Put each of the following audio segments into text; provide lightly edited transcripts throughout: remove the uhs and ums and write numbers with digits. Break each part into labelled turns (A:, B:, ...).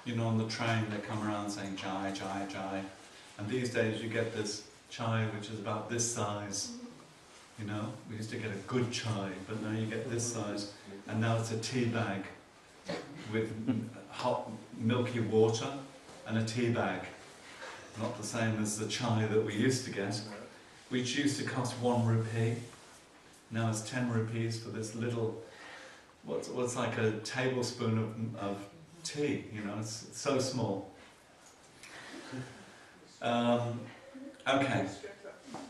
A: You know, on the train they come around saying Jai, Jai, Jai. And these days you get this chai which is about this size. You know, we used to get a good chai, but now you get this size. And now it's a tea bag with hot milky water and a tea bag. Not the same as the chai that we used to get, which used to cost 1 rupee. Now it's 10 rupees for this little, what's like a tablespoon of tea, you know, it's so small. Okay,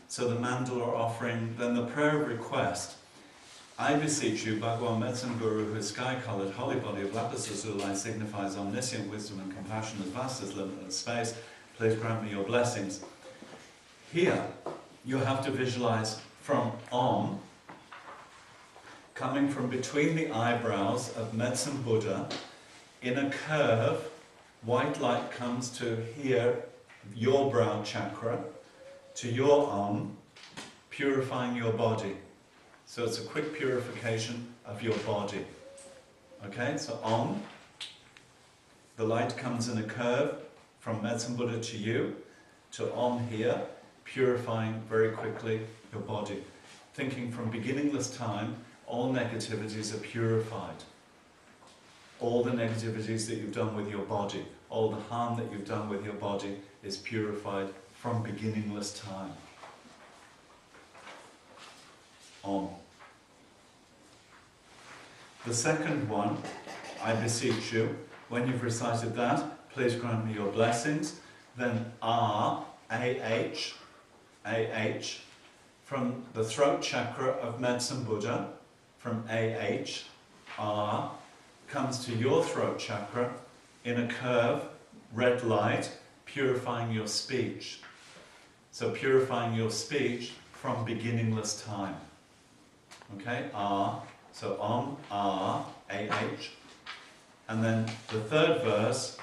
A: so the mandala offering, then the prayer of request. I beseech you, Bhagwan Medicine Guru, whose sky-coloured holy body of lapis lazuli signifies omniscient wisdom and compassion as vast as limitless space, please grant me your blessings. Here, you have to visualize from Om, coming from between the eyebrows of Medicine Buddha, in a curve, white light comes to here, your brow chakra, to your Om, purifying your body. So it's a quick purification of your body. Okay, so Om, the light comes in a curve from Medicine Buddha to you, to Om here, purifying very quickly your body. Thinking from beginningless time, all negativities are purified. All the negativities that you've done with your body, all the harm that you've done with your body is purified from beginningless time. Om. The second one, I beseech you, when you've recited that, please grant me your blessings. Then R, A-H, A-H, from the throat chakra of Medicine Buddha, from A-H, R, comes to your throat chakra in a curve, red light, purifying your speech. So purifying your speech from beginningless time. Okay, R, so Om, R, A-H. And then the third verse,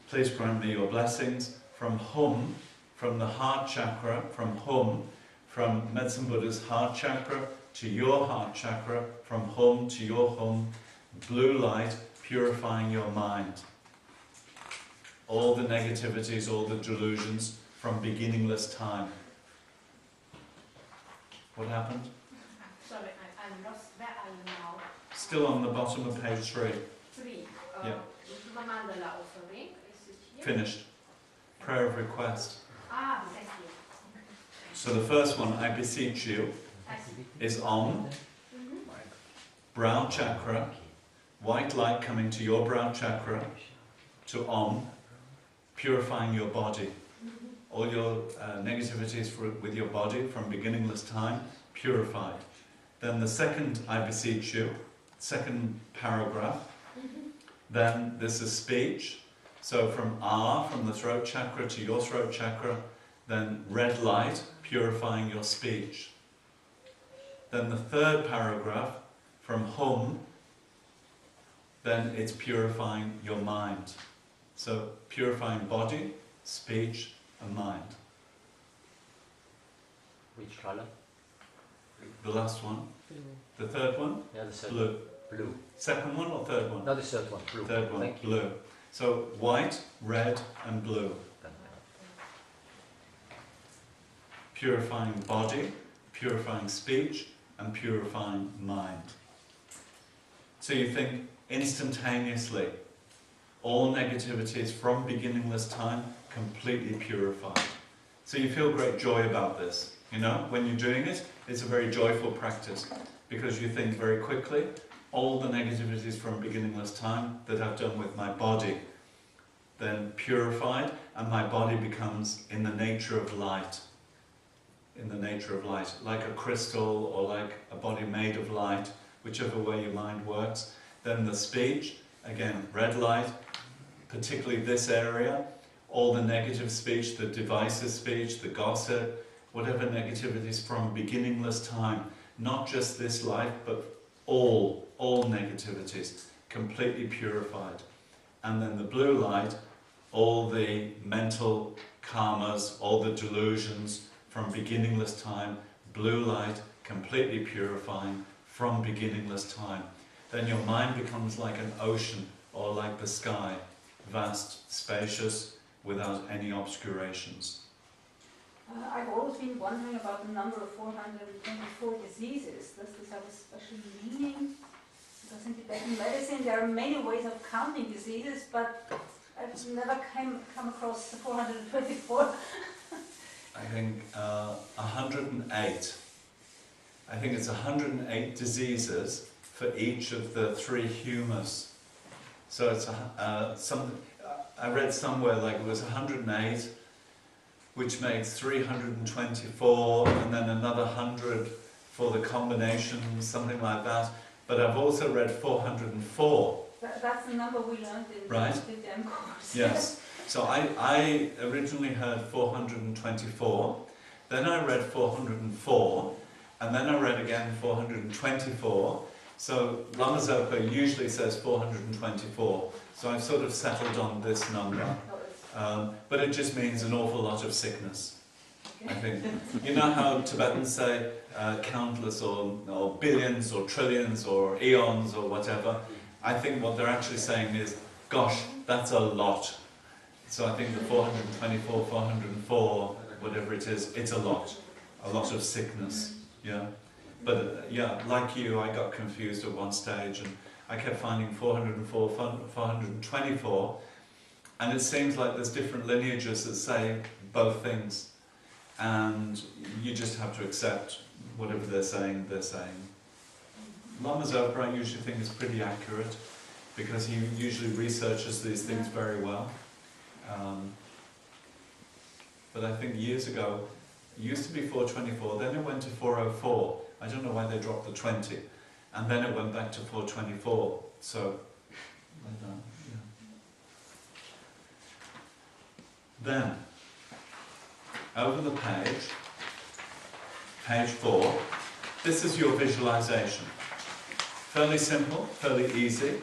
A: please grant me your blessings, from Hum, from the heart chakra, from Hum, from Medicine Buddha's heart chakra to your heart chakra, from Hum to your Hum, blue light purifying your mind. All the negativities, all the delusions from beginningless time. What happened?
B: Sorry, I'm lost. Where are you now?
A: Still on the bottom of page 3.
B: 3.
A: Yeah.
B: The mandala offering. Is it here?
A: Finished. Prayer of request.
B: Ah, thank you.
A: So the first one, I beseech you, is Om, brow chakra, white light coming to your brow chakra, to Om, purifying your body. All your negativities with your body from beginningless time, purified. Then the second, I beseech you, second paragraph, then this is speech. So from R, from the throat chakra to your throat chakra, then red light, purifying your speech. Then the third paragraph, from Hum, then it's purifying your mind. So purifying body, speech, and mind.
C: Which color?
A: The last one. The third one?
C: Yeah, the third
A: Blue.
C: one. Blue.
A: Second one or third one?
C: No, the third one. Blue.
A: Third one,
C: Thank you.
A: blue. So white, red, and blue. Purifying body, purifying speech, and purifying mind. So you think instantaneously, all negativities from beginningless time completely purified. So you feel great joy about this. You know, when you're doing it, it's a very joyful practice because you think very quickly, all the negativities from beginningless time that I've done with my body, then purified, and my body becomes in the nature of light. In the nature of light, like a crystal or like a body made of light, whichever way your mind works. Then the speech, again, red light, particularly this area, all the negative speech, the divisive speech, the gossip, whatever negativities from beginningless time, not just this life, but all negativities, completely purified. And then the blue light, all the mental karmas, all the delusions from beginningless time, blue light, completely purifying from beginningless time. Then your mind becomes like an ocean or like the sky, vast, spacious, without any obscurations.
C: I've always been wondering about the number of 424 diseases. Does this have a special meaning? Because in Tibetan medicine there are many ways of counting diseases, but I've never come across the 424.
A: I think 108. I think it's 108 diseases for each of the 3 humours. So it's I read somewhere like it was 108, which makes 324, and then another 100 for the combination, something like that. But I've also read 404.
C: That's the number we learned in the DEM course.
A: Yes. So I originally heard 424, then I read 404, and then I read again 424. So Lama Zopa usually says 424, so I've sort of settled on this number. But it just means an awful lot of sickness, I think. You know how Tibetans say countless or billions or trillions or eons or whatever? I think what they're actually saying is, gosh, that's a lot. So I think the 424, 404, whatever it is, it's a lot of sickness, yeah. But yeah, like you, I got confused at one stage, and I kept finding 404, 424, and it seems like there's different lineages that say both things, and you just have to accept whatever they're saying, Lama Zopa I usually think is pretty accurate, because he usually researches these things very well. But I think years ago, it used to be 424, then it went to 404. I don't know why they dropped the 20. And then it went back to 424. So, like that, yeah. Then, over the page 4, this is your visualization. Fairly simple, fairly easy.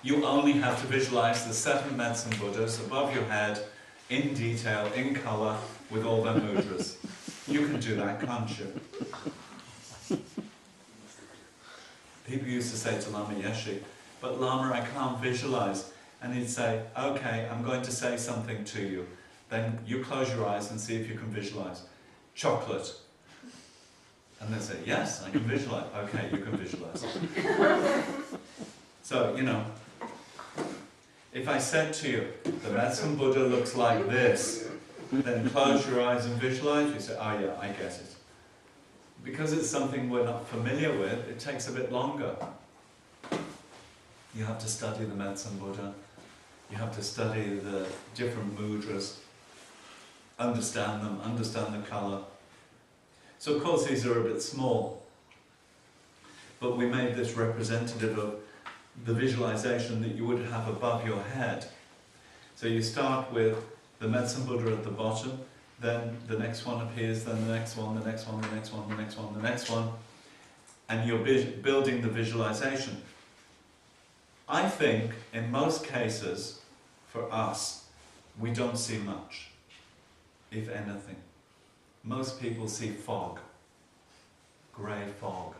A: You only have to visualize the 7 medicine Buddhas above your head, in detail, in colour, with all their mudras. You can do that, can't you? People used to say to Lama Yeshe, but Lama, I can't visualize. And he'd say, okay, I'm going to say something to you. Then you close your eyes and see if you can visualize. Chocolate. And they say, yes, I can visualize. Okay, you can visualize. So, you know, if I said to you, the medicine Buddha looks like this, then close your eyes and visualize, you say, oh yeah, I get it. Because it's something we're not familiar with, it takes a bit longer. You have to study the medicine Buddha, you have to study the different mudras, understand them, understand the colour. So of course these are a bit small, but we made this representative of the visualization that you would have above your head. So you start with the medicine Buddha at the bottom, then the next one appears, then the next one, the next one, the next one, the next one, the next one, and you're building the visualization. I think in most cases, for us, we don't see much, if anything. Most people see fog, grey fog.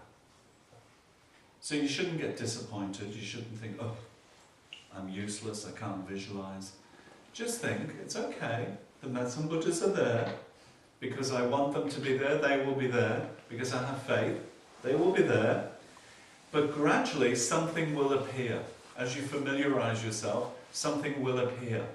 A: So you shouldn't get disappointed, you shouldn't think, oh, I'm useless, I can't visualize. Just think, it's okay, the medicine Buddhas are there, because I want them to be there, they will be there, because I have faith, they will be there. But gradually something will appear. As you familiarize yourself, something will appear.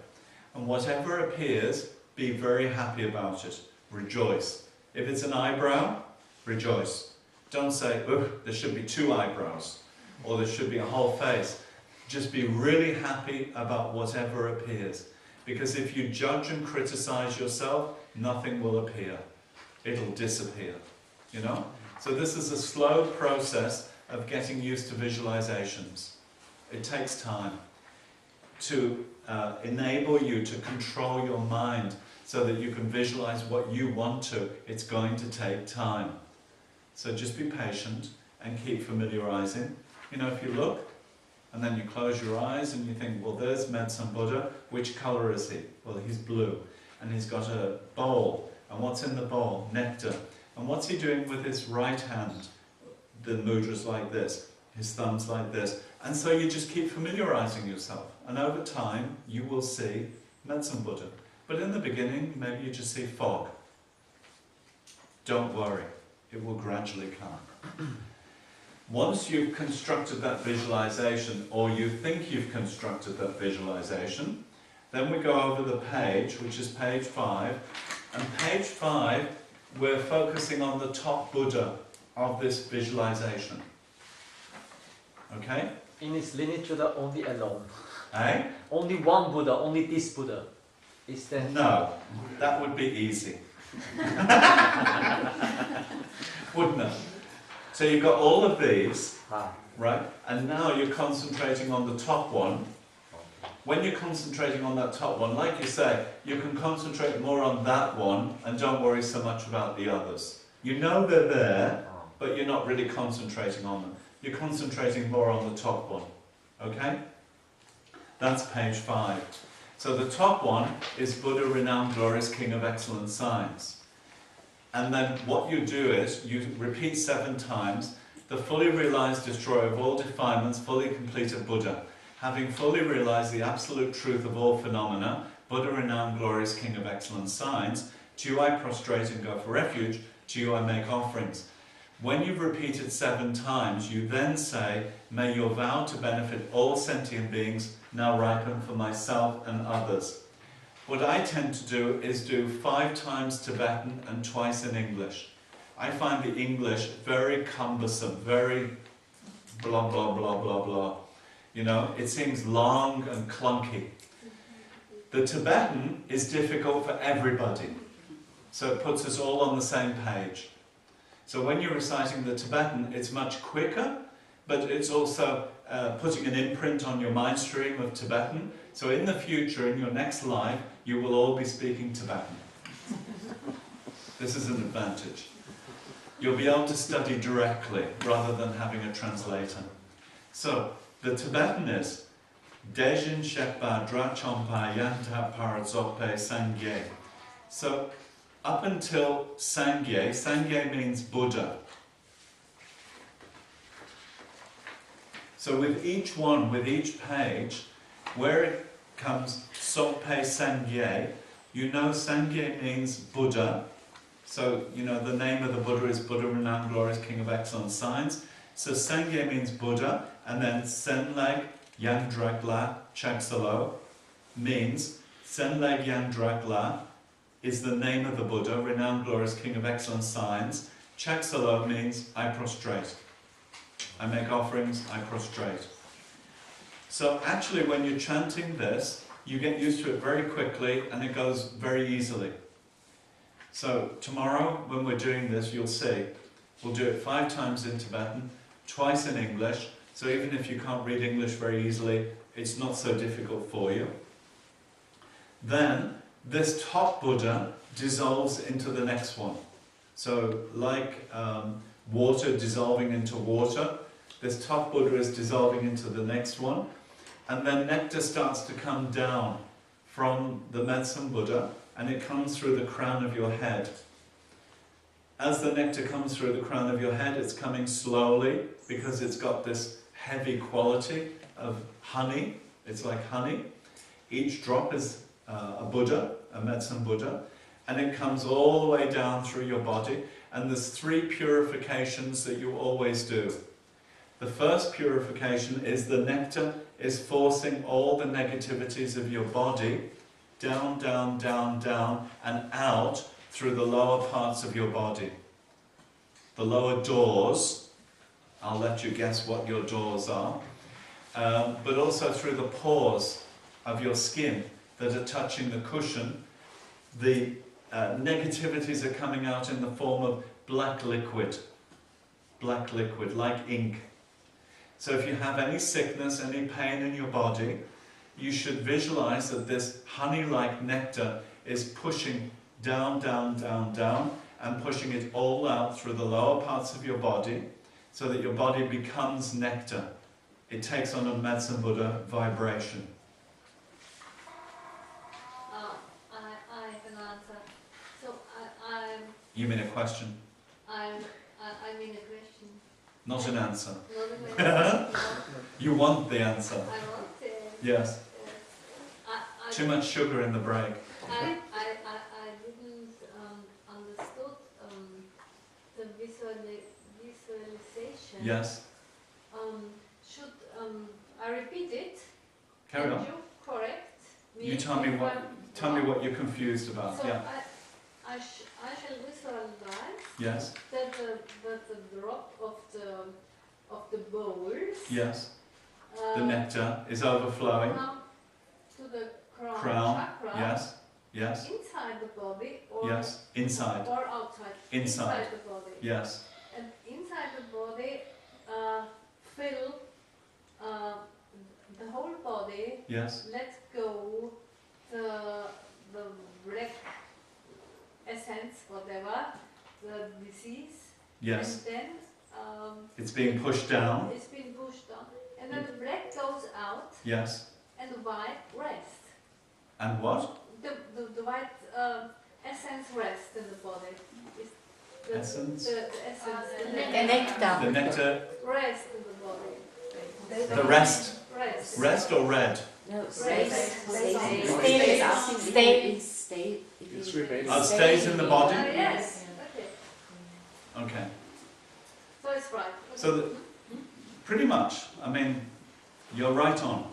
A: And whatever appears, be very happy about it. Rejoice. If it's an eyebrow, rejoice. Don't say, oh, there should be 2 eyebrows, or there should be a whole face. Just be really happy about whatever appears. Because if you judge and criticize yourself, nothing will appear. It'll disappear, you know? So this is a slow process of getting used to visualizations. It takes time to enable you to control your mind so that you can visualize what you want to. It's going to take time. So just be patient and keep familiarizing. You know, if you look and then you close your eyes and you think, well, there's medicine Buddha. Which color is he? Well, he's blue. And he's got a bowl. And what's in the bowl? Nectar. And what's he doing with his right hand? The mudra's like this. His thumb's like this. And so you just keep familiarizing yourself. And over time, you will see medicine Buddha. But in the beginning, maybe you just see fog. Don't worry, it will gradually come. Once you've constructed that visualization, or you think you've constructed that visualization, then we go over the page, which is page 5. And page 5, we're focusing on the top Buddha of this visualization. Okay?
D: In its lineage, Buddha only alone.
A: Eh?
D: Only one Buddha, only this Buddha. Is there?
A: No, that would be easy. Wouldn't it? So you've got all of these, right? And now you're concentrating on the top one. When you're concentrating on that top one, like you say, you can concentrate more on that one and don't worry so much about the others. You know they're there, but you're not really concentrating on them. You're concentrating more on the top one. Okay? That's page 5. So the top one is Buddha, renowned, glorious, King of excellent signs. And then what you do is, you repeat 7 times, the fully realized destroyer of all defilements, fully completed Buddha. Having fully realized the absolute truth of all phenomena, Buddha, renowned, glorious, King of excellent signs, to you I prostrate and go for refuge, to you I make offerings. When you've repeated 7 times, you then say, may your vow to benefit all sentient beings now ripen for myself and others. What I tend to do is do 5 times Tibetan and twice in English. I find the English very cumbersome, very blah blah blah blah blah. You know, it seems long and clunky. The Tibetan is difficult for everybody, so it puts us all on the same page. So when you're reciting the Tibetan, it's much quicker, but it's also putting an imprint on your mind stream of Tibetan. So in the future, in your next life, you will all be speaking Tibetan. This is an advantage. You'll be able to study directly, rather than having a translator. So, the Tibetan is Dejin Shekpa Drachompa Yanta Paradzope Sangye. So, up until Sangye, Sangye means Buddha. So with each one, with each page, where it comes Sope Sangye, you know Sangye means Buddha. So, you know, the name of the Buddha is Buddha, renowned, glorious, King of excellent signs. So Sangye means Buddha, and then Senleg Yangdrakla Chaksalo means Senleg Yangdrakla is the name of the Buddha, renowned, glorious, King of excellent signs. Chaksalo means I prostrate. I make offerings, I prostrate. So actually when you're chanting this, you get used to it very quickly and it goes very easily. So tomorrow when we're doing this, you'll see, we'll do it 5 times in Tibetan, twice in English, so even if you can't read English very easily, it's not so difficult for you. Then this top Buddha dissolves into the next one. So like water dissolving into water, this top Buddha is dissolving into the next one, and then nectar starts to come down from the medicine Buddha, and it comes through the crown of your head. As the nectar comes through the crown of your head, it's coming slowly, because it's got this heavy quality of honey. It's like honey. Each drop is a Buddha, a medicine Buddha, and it comes all the way down through your body, and there's 3 purifications that you always do. The first purification is the nectar is forcing all the negativities of your body down, down, down, down, and out through the lower parts of your body. The lower doors, I'll let you guess what your doors are, but also through the pores of your skin that are touching the cushion. The negativities are coming out in the form of black liquid, like ink. So if you have any sickness, any pain in your body, you should visualize that this honey-like nectar is pushing down, down, down, down, and pushing it all out through the lower parts of your body, so that your body becomes nectar. It takes on a medicine Buddha vibration.
E: I have an answer. So I'm.
A: You mean a question?
E: I mean a question.
A: Not an answer.
E: Not an answer.
A: You want the answer.
E: I want it.
A: Yes.
E: I
A: Too much sugar in the break.
E: I didn't understood the visualization.
A: Yes.
E: Should I repeat it?
A: Carry on.
E: You correct me.
A: You tell me
E: if
A: what.
E: I'm
A: Tell me
E: wrong?
A: what you're confused about.
E: So
A: Yeah.
E: I shall visualize
A: Yes.
E: that the drop of the bowls.
A: Yes. The nectar is overflowing.
E: Come to the
A: Crown.
E: chakra.
A: Yes. Yes.
E: Inside the body or
A: Yes. Inside.
E: or outside.
A: Inside.
E: the body.
A: Yes.
E: And inside the body, fill the whole body.
A: Yes.
E: Let go the black essence, whatever, the disease.
A: Yes.
E: And then
A: It's being pushed down.
E: it's been pushed down. And then the black goes out
A: Yes.
E: and the white rest.
A: And what?
E: The white essence rests in the body. It's the,
A: Essence?
E: The essence.
B: The
C: nectar.
A: The nectar.
E: Rest in the body.
A: The rest.
E: Rest.
A: Rest or red?
F: No,
E: Stay.
A: Oh, stays in the body?
E: Yes. Okay.
A: Okay.
E: So it's right. Okay.
A: So pretty much, I mean, you're right on.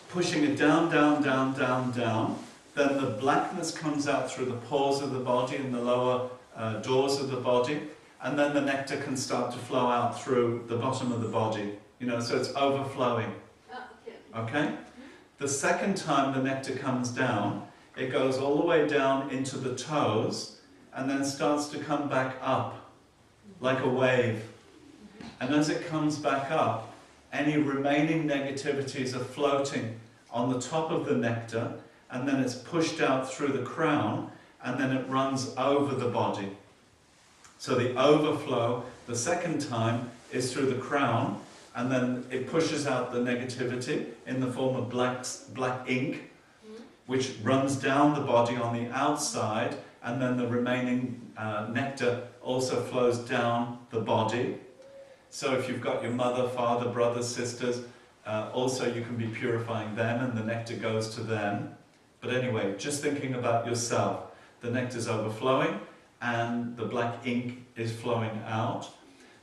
A: Pushing it down, down, down, down, down. Then the blackness comes out through the pores of the body and the lower doors of the body. And then the nectar can start to flow out through the bottom of the body. You know, so it's overflowing.
E: Okay.
A: Okay? The second time the nectar comes down, it goes all the way down into the toes and then starts to come back up like a wave. And as it comes back up, any remaining negativities are floating on the top of the nectar, and then it's pushed out through the crown, and then it runs over the body. So the overflow, the second time, is through the crown, and then it pushes out the negativity in the form of black ink, which runs down the body on the outside, and then the remaining nectar also flows down the body. So if you've got your mother, father, brothers, sisters, also you can be purifying them, and the nectar goes to them. But anyway, just thinking about yourself, the nectar's overflowing and the black ink is flowing out.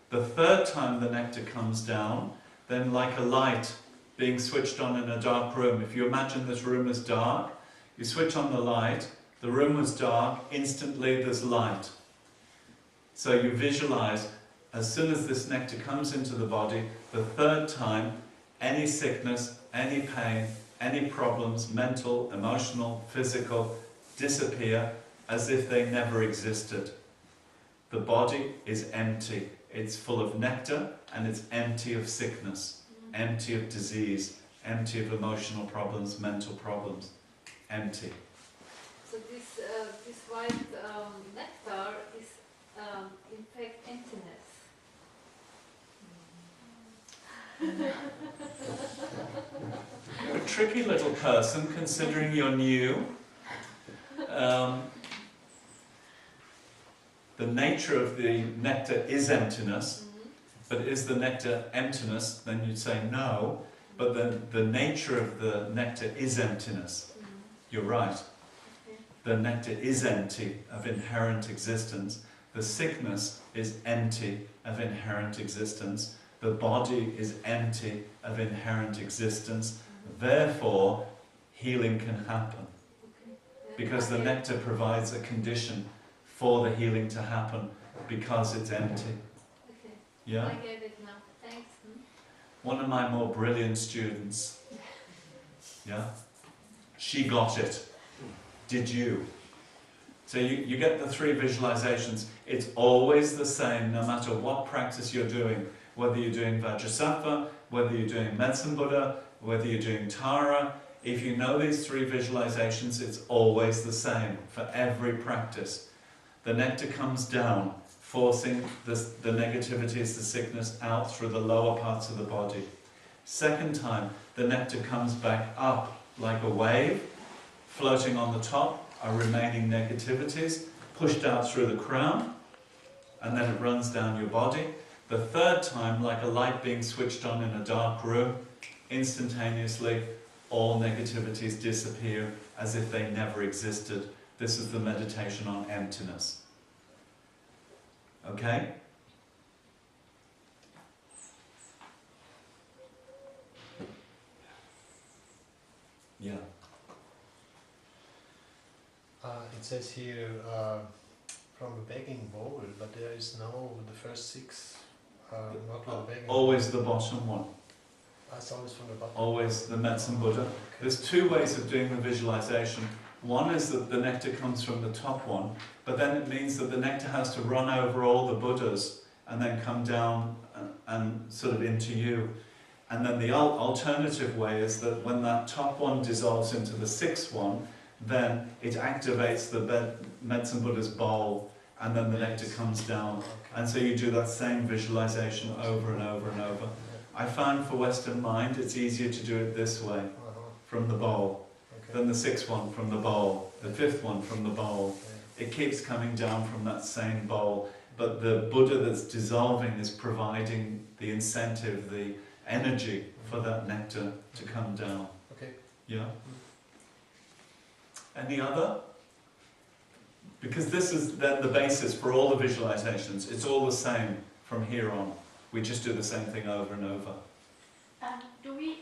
A: The third time the nectar comes down, then like a light being switched on in a dark room. If you imagine this room is dark, you switch on the light, the room was dark, instantly there's light. So you visualize, as soon as this nectar comes into the body, the third time, any sickness, any pain, any problems, mental, emotional, physical, disappear as if they never existed. The body is empty. It's full of nectar and it's empty of sickness, empty of disease, empty of emotional problems, mental problems. Empty.
E: So this white nectar is in fact emptiness.
A: You're a tricky little person, considering you're new. The nature of the nectar is emptiness, but is the nectar emptiness? Then you'd say no, but then the nature of the nectar is emptiness. You're right. The nectar is empty of inherent existence. The sickness is empty of inherent existence. The body is empty of inherent existence. Therefore, healing can happen. Because the nectar provides a condition for the healing to happen, because it's empty.
E: Okay.
A: Yeah?
E: I get it now. Thanks.
A: One of my more brilliant students, yeah? She got it. Did you? So you get the 3 visualizations. It's always the same, no matter what practice you're doing. Whether you're doing Vajrasattva, whether you're doing Medicine Buddha, whether you're doing Tara. If you know these 3 visualizations, it's always the same for every practice. The nectar comes down, forcing the negativities, the sickness out through the lower parts of the body. Second time, the nectar comes back up like a wave, floating on the top are remaining negativities, pushed out through the crown, and then it runs down your body. The third time, like a light being switched on in a dark room, instantaneously all negativities disappear as if they never existed. This is the meditation on emptiness. Okay? Yeah.
F: It says here from a begging bowl, but there is no, the first six are not from a begging bowl.
A: Always the bottom one.
F: That's always from the bottom.
A: Always the medicine Buddha.
F: Okay.
A: There's two ways of doing the visualization. One is that the nectar comes from the top one, but then it means that the nectar has to run over all the Buddhas and then come down and sort of into you. And then the alternative way is that when that top one dissolves into the sixth one, then it activates the medicine Buddha's bowl, and then the nectar comes down.
F: Okay.
A: And so you do that same visualization over and over and over. I found for Western mind it's easier to do it this way, from the bowl,
F: Okay.
A: than the sixth one from the bowl, the fifth one from the bowl.
F: Okay.
A: It keeps coming down from that same bowl, but the Buddha that's dissolving is providing the incentive, the energy for that nectar to come down.
F: Okay.
A: Yeah? Any other? Because this is then the basis for all the visualizations. It's all the same from here on. We just do the same thing over and over.
E: Do we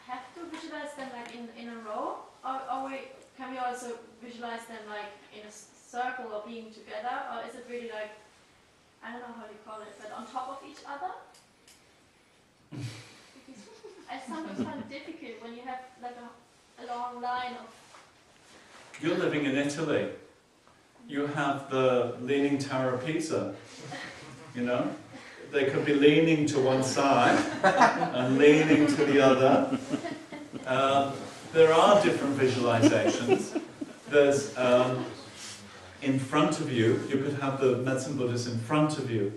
E: have to visualize them like in a row, or can we also visualize them like in a circle or being together, or is it really like, I don't know how you call it, but on top of each other? Because I sometimes find it difficult when you have like a long line of.
A: You're living in Italy. You have the Leaning Tower of Pisa, you know? They could be leaning to one side and leaning to the other. There are different visualizations. There's in front of you, you could have the medicine Buddhas in front of you,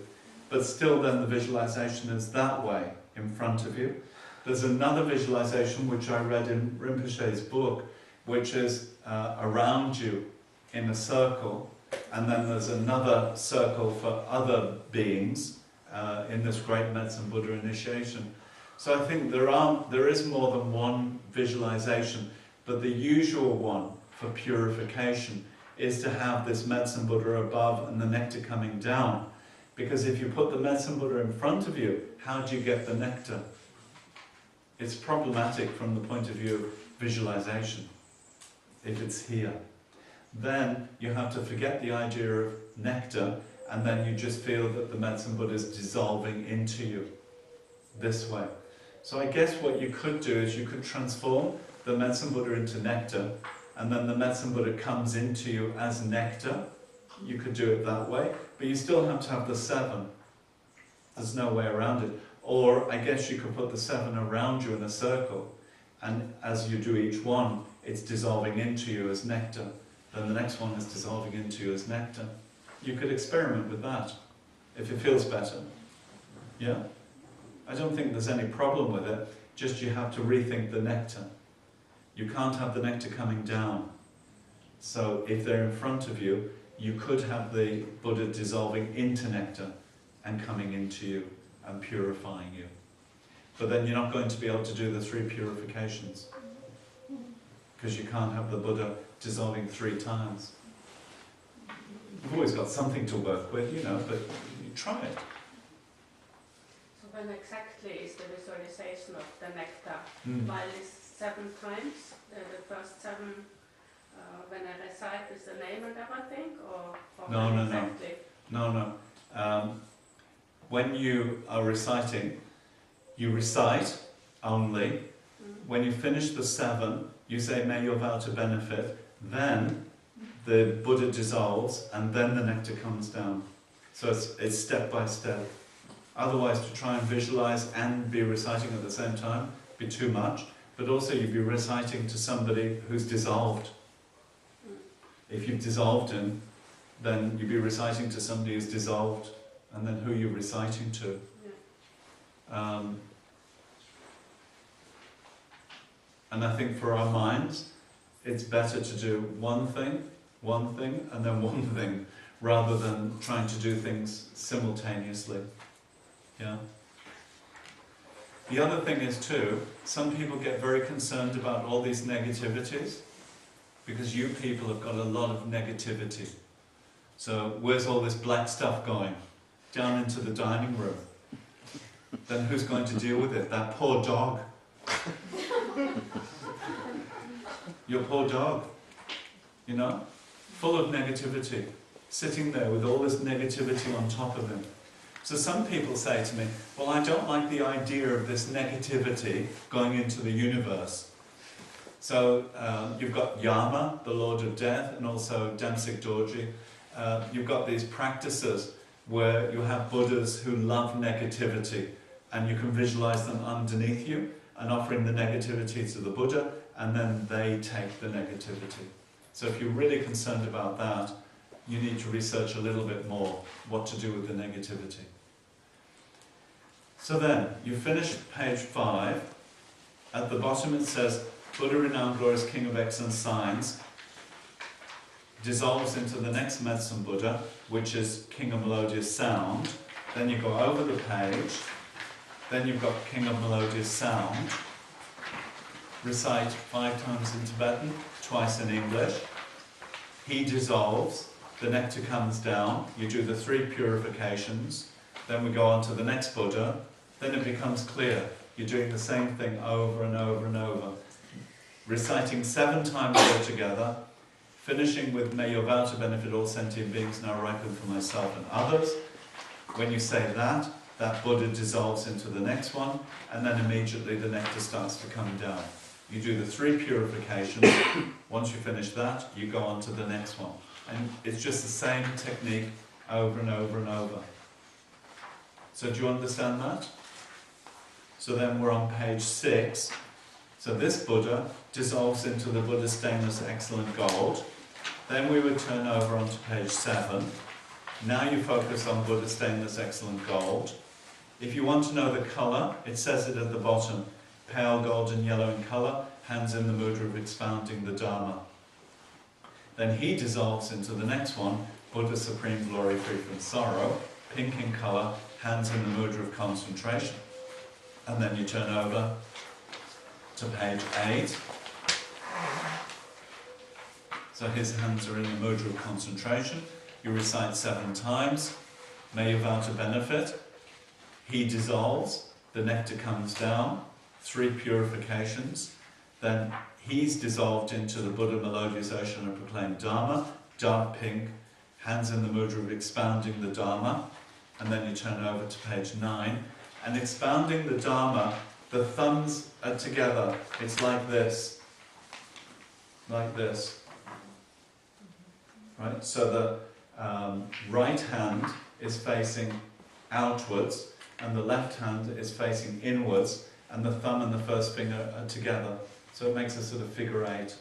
A: but still then the visualization is that way, in front of you. There's another visualization which I read in Rinpoche's book, which is around you in a circle, and then there's another circle for other beings in this great medicine Buddha initiation. So I think there is more than one visualization, but the usual one for purification is to have this medicine Buddha above and the nectar coming down. Because if you put the medicine Buddha in front of you, how do you get the nectar? It's problematic from the point of view of visualization, if it's here. Then you have to forget the idea of nectar, and then you just feel that the medicine Buddha is dissolving into you, this way. So I guess what you could do is you could transform the medicine Buddha into nectar, and then the medicine Buddha comes into you as nectar. You could do it that way, but you still have to have the seven. There's no way around it. Or I guess you could put the seven around you in a circle, and as you do each one, it's dissolving into you as nectar. Then the next one is dissolving into you as nectar. You could experiment with that, if it feels better. Yeah? I don't think there's any problem with it, just you have to rethink the nectar. You can't have the nectar coming down. So if they're in front of you, you could have the Buddha dissolving into nectar and coming into you and purifying you. But then you're not going to be able to do the 3 purifications, because you can't have the Buddha dissolving 3 times. You've always got something to work with, you know, but you try it.
G: So when exactly is the visualization of the nectar?
A: Mm.
G: While it's 7 times, the first 7, when I recite is the name and everything, or
A: No,
G: when
A: no,
G: exactly?
A: No. When you are reciting, you recite only.
G: Mm.
A: When you finish the 7, you say, may your vow to benefit. Then the Buddha dissolves, and then the nectar comes down. So it's step by step. Otherwise, to try and visualize and be reciting at the same time would be too much. But also you'd be reciting to somebody who's dissolved. If you've dissolved him, then you'd be reciting to somebody who's dissolved, and then who you're reciting to.
G: Yeah.
A: And I think for our minds, it's better to do one thing, and then one thing, rather than trying to do things simultaneously. Yeah. The other thing is too, some people get very concerned about all these negativities because you people have got a lot of negativity. So where's all this black stuff going? Down into the dining room. Then who's going to deal with it? That poor dog. Your poor dog. You know? Full of negativity. Sitting there with all this negativity on top of him. So some people say to me, well, I don't like the idea of this negativity going into the universe. So you've got Yama, the Lord of Death, and also Damsik Dorji. You've got these practices where you have Buddhas who love negativity, and you can visualize them underneath you and offering the negativity to the Buddha, and then they take the negativity. So if you're really concerned about that, you need to research a little bit more what to do with the negativity. So then, you finish page 5. At the bottom it says, Buddha renowned glorious King of excellent signs, dissolves into the next medicine Buddha, which is King of melodious sound. Then you go over the page. Then you've got King of melodious sound. Recite 5 times in Tibetan, twice in English. He dissolves. The nectar comes down. You do the 3 purifications. Then we go on to the next Buddha. Then it becomes clear. You're doing the same thing over and over and over. Reciting 7 times altogether. Finishing with, may your vow to benefit all sentient beings now ripen for myself and others. When you say that, that Buddha dissolves into the next one, and then immediately the nectar starts to come down. You do the 3 purifications. Once you finish that, you go on to the next one. And it's just the same technique over and over and over. So do you understand that? So then we're on page 6. So this Buddha dissolves into the Buddha stainless excellent gold. Then we would turn over onto page 7. Now you focus on Buddha stainless excellent gold. If you want to know the colour, it says it at the bottom. Pale golden yellow in colour, hands in the mudra of expounding the Dharma. Then he dissolves into the next one, Buddha supreme glory free from sorrow, pink in colour, hands in the mudra of concentration. And then you turn over to page 8. So his hands are in the mudra of concentration. You recite 7 times. May you vow to benefit. He dissolves. The nectar comes down. 3 purifications. Then he's dissolved into the Buddha melodious ocean of proclaimed Dharma. Dark pink. Hands in the mudra of expounding the Dharma. And then you turn over to page 9. And expounding the Dharma, the thumbs are together. It's like this. Like this. Right? So the right hand is facing outwards, and the left hand is facing inwards, and the thumb and the first finger are together. So it makes a sort of figure 8.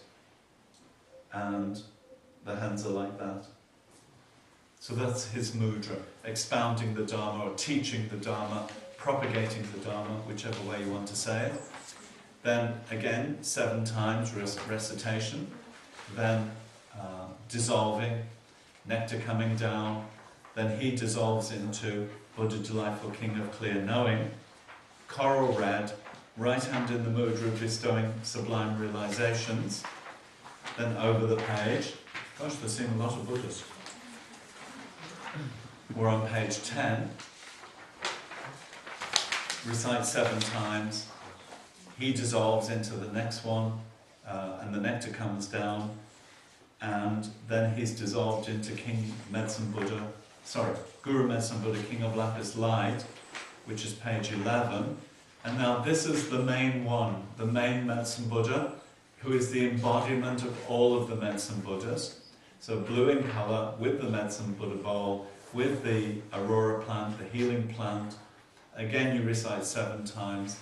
A: And the hands are like that. So that's his mudra, expounding the Dharma, or teaching the Dharma, propagating the Dharma, whichever way you want to say it. Then again, 7 times recitation. Then dissolving, nectar coming down. Then he dissolves into Buddha delightful King of clear knowing. Coral red, right hand in the mudra of bestowing sublime realizations. Then over the page. Gosh, they're seeing a lot of Buddhas. We're on page 10. Recite 7 times. He dissolves into the next one, and the nectar comes down, and then he's dissolved into Guru Medicine Buddha, King of Lapis Light, which is page 11. And now this is the main one, the main Medicine Buddha, who is the embodiment of all of the Medicine Buddhas. So blue in colour, with the Medicine Buddha bowl, with the Aurora plant, the healing plant. Again, you recite 7 times,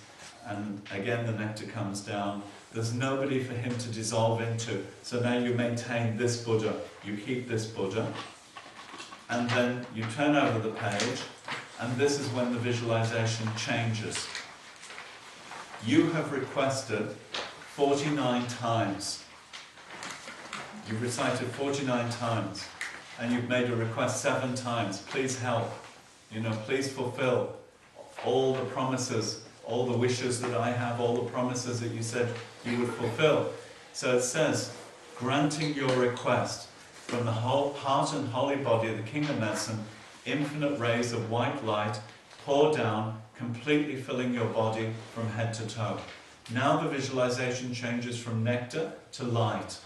A: and again the nectar comes down. There's nobody for him to dissolve into. So now you maintain this Buddha, you keep this Buddha, and then you turn over the page, and this is when the visualization changes. You have requested 49 times. You've recited 49 times, and you've made a request 7 times. Please help. Please fulfill all the promises, all the wishes that I have, all the promises that you said you would fulfill. So it says, granting your request from the whole heart and holy body of the King of Medicine, infinite rays of white light pour down, completely filling your body from head to toe. Now the visualization changes from nectar to light.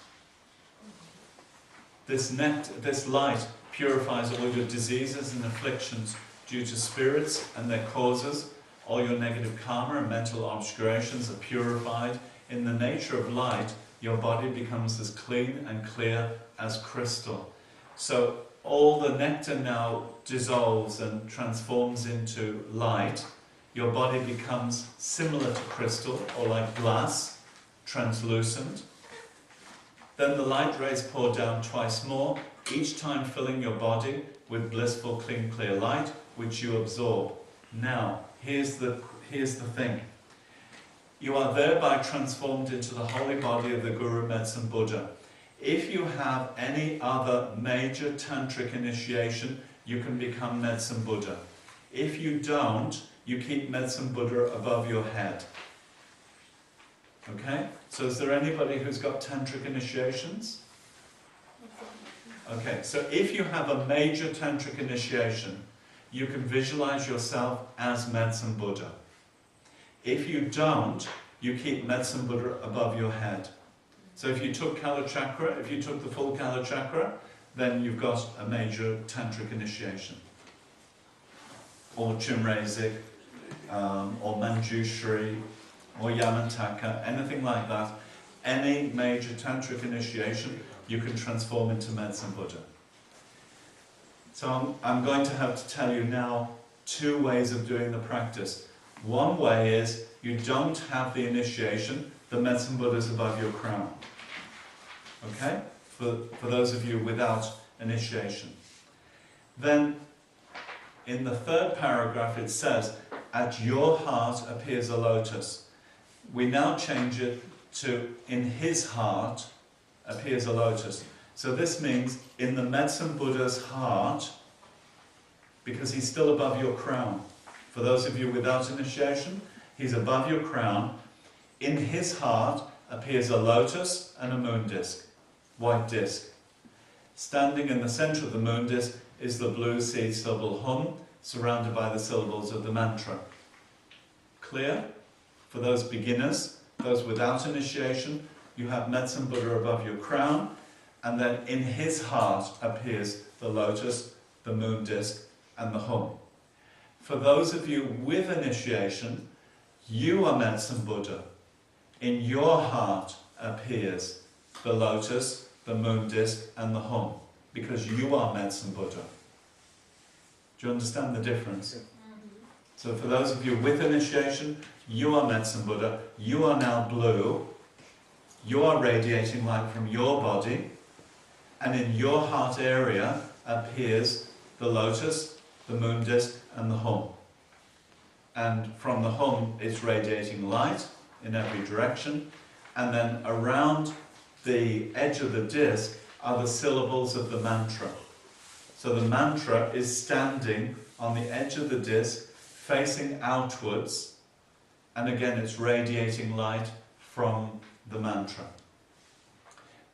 A: This light purifies all your diseases and afflictions due to spirits and their causes. All your negative karma and mental obscurations are purified. In the nature of light, your body becomes as clean and clear as crystal. So all the nectar now dissolves and transforms into light. Your body becomes similar to crystal, or like glass, translucent. Then the light rays pour down twice more, each time filling your body with blissful, clean, clear light, which you absorb. Now, here's the thing. You are thereby transformed into the holy body of the Guru Medicine Buddha. If you have any other major tantric initiation, you can become Medicine Buddha. If you don't, you keep Medicine Buddha above your head. Okay? So is there anybody who's got tantric initiations? Okay, so if you have a major tantric initiation, you can visualize yourself as Medicine Buddha. If you don't, you keep Medicine Buddha above your head. So if you took Kala Chakra, if you took the full Kala Chakra, then you've got a major tantric initiation. Or Chimrazik, or Manjushri, or Yamantaka, anything like that. Any major tantric initiation, you can transform into Medicine Buddha. So I'm going to have to tell you now 2 ways of doing the practice. One way is you don't have the initiation, the Medicine Buddha is above your crown. Okay? For those of you without initiation. Then, in the 3rd paragraph it says, at your heart appears a lotus. We now change it to, in his heart appears a lotus. So this means, in the Medicine Buddha's heart, because he's still above your crown. For those of you without initiation, he's above your crown. In his heart appears a lotus and a moon disc, white disc. Standing in the center of the moon disc is the blue seed syllable hum, surrounded by the syllables of the mantra. Clear? For those beginners, those without initiation, you have Medicine Buddha above your crown, and then in his heart appears the lotus, the moon disc, and the hum. For those of you with initiation, you are Medicine Buddha. In your heart appears the lotus, the moon disc, and the hum, because you are Medicine Buddha. Do you understand the difference? So for those of you with initiation, you are Medicine Buddha, you are now blue, you are radiating light from your body, and in your heart area appears the lotus, the moon disc, and the hum. And from the hum it's radiating light in every direction, and then around the edge of the disc are the syllables of the mantra. So the mantra is standing on the edge of the disc, facing outwards, and again it's radiating light from the mantra.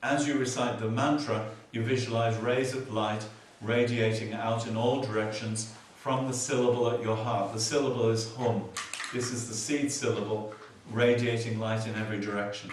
A: As you recite the mantra, you visualize rays of light radiating out in all directions from the syllable at your heart. The syllable is hum. This is the seed syllable, radiating light in every direction.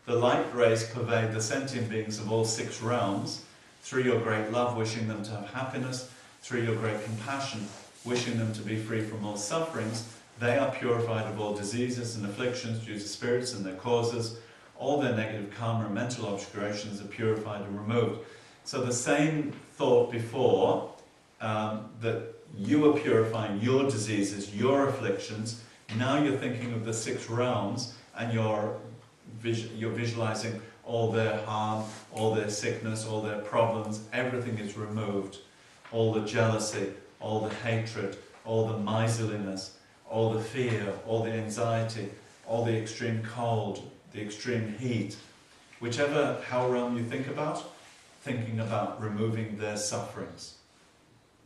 A: The light rays pervade the sentient beings of all 6 realms, through your great love, wishing them to have happiness, through your great compassion, wishing them to be free from all sufferings. They are purified of all diseases and afflictions due to spirits and their causes. All their negative karma and mental obscurations are purified and removed. So the same thought before, that you are purifying your diseases, your afflictions. Now you're thinking of the 6 realms, and you're visualizing all their harm, all their sickness, all their problems. Everything is removed. All the jealousy, all the hatred, all the miserliness, all the fear, all the anxiety, all the extreme cold, the extreme heat. Whichever hell realm you think about, thinking about removing their sufferings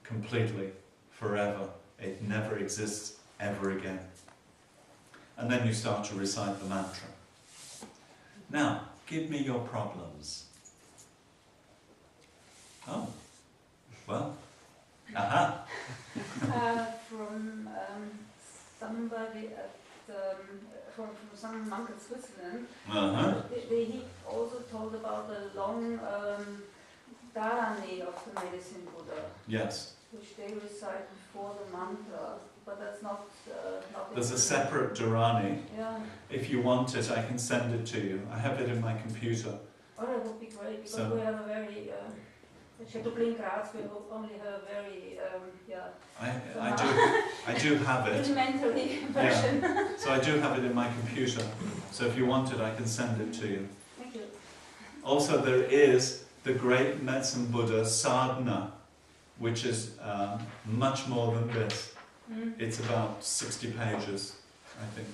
A: completely, forever. It never exists ever again. And then you start to recite the mantra. Now, give me your problems. Oh, well, aha.
C: From somebody from some monk in Switzerland, he also told about the long dharani of the medicine Buddha.
A: Yes.
C: Which they recite before the mantra, but that's not.
A: There's a separate dharani.
C: Yeah.
A: If you want it, I can send it to you. I have it in my computer.
C: Oh, that would be great, because
A: So,
C: we have a very, Dublin Graz, we only have a very,
A: I do have it.
C: rudimentary version.
A: Yeah. So I do have it in my computer. So if you want it, I can send it to you.
C: Thank you.
A: Also, there is the great medicine Buddha sadhana, which is much more than this. It's about 60 pages, I think.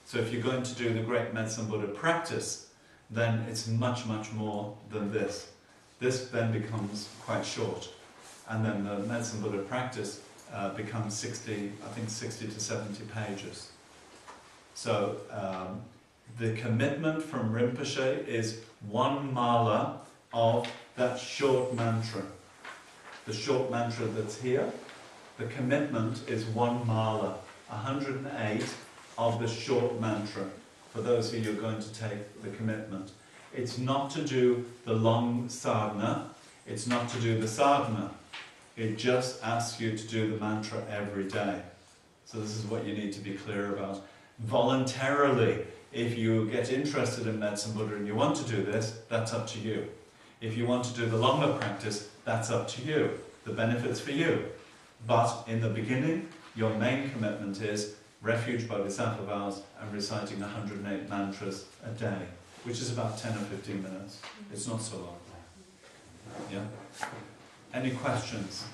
A: So if you're going to do the great medicine Buddha practice, then it's much, much more than this. This then becomes quite short. And then the medicine Buddha practice becomes 60 to 70 pages. So the commitment from Rinpoche is one mala of that short mantra. The short mantra that's here, the commitment is one mala, 108 of the short mantra, for those of you who are going to take the commitment. It's not to do the long sadhana, it's not to do the sadhana. It just asks you to do the mantra every day. So this is what you need to be clear about. Voluntarily, if you get interested in medicine Buddha and you want to do this, that's up to you. If you want to do the longer practice, that's up to you. The benefits for you. But in the beginning, your main commitment is refuge bodhisattva vows and reciting 108 mantras a day, which is about 10 or 15 minutes. It's not so long. Yeah? Any questions?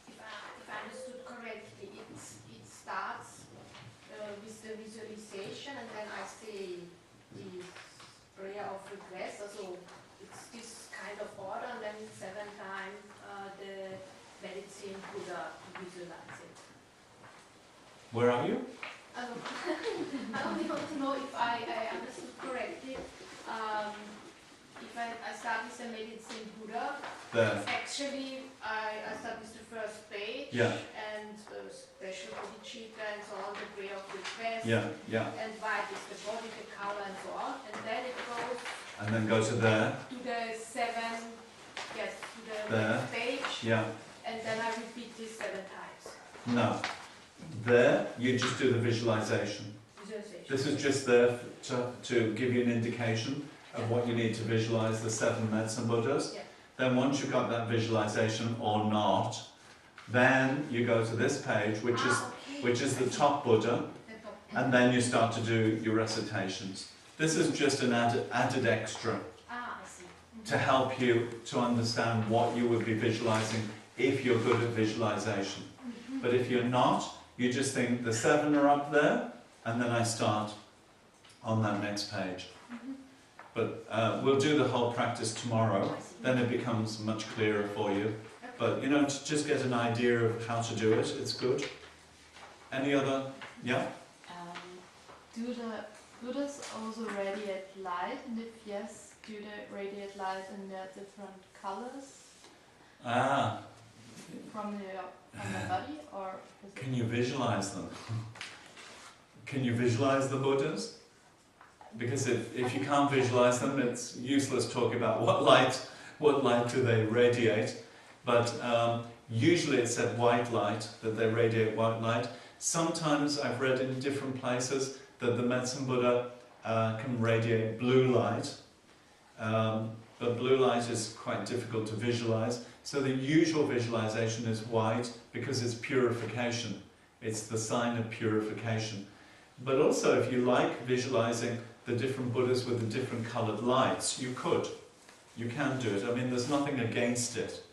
B: If I understood correctly, it starts with the visualization, and then I say the prayer of request. So it's this kind of order, and then 7 times the medicine Buddha to visualize it.
A: Where are you?
B: I only want to know if I understood correctly. If I start with the medicine Buddha,
A: There.
B: actually I start with the first page,
A: Yeah.
B: and special bodhicitta and so on, the prayer of request,
A: Yeah, yeah.
B: and white is the body, the color and so on, and then it goes
A: And then go to there.
B: to the 7, yes, to the
A: There.
B: next page,
A: Yeah.
B: and then I repeat this 7 times.
A: No. There, you just do the visualization.
B: Visualization.
A: This is just there to give you an indication of what you need to visualize, the 7 medicine Buddhas.
B: Yeah.
A: Then once you've got that visualization or not, then you go to this page, which is the top Buddha, and then you start to do your recitations. This is just an added extra
B: I see.
A: to help you to understand what you would be visualizing if you're good at visualization. But if you're not, you just think the 7 are up there, and then I start on that next page. But we'll do the whole practice tomorrow, then it becomes much clearer for you. But you know, to just get an idea of how to do it, it's good. Any other? Yeah?
E: Do the Buddhas also radiate light? And if yes, do they radiate light in their different colors
A: Ah,
E: from their body, or is
A: can you visualize them? Can you visualize the Buddhas? Because if you can't visualize them, it's useless talking about what light do they radiate. But usually it's at white light, that they radiate white light. Sometimes I've read in different places that the medicine Buddha can radiate blue light. But blue light is quite difficult to visualize. So the usual visualization is white because it's purification. It's the sign of purification. But also if you like visualizing the different Buddhas with the different coloured lights, you could. You can do it. I mean, there's nothing against it.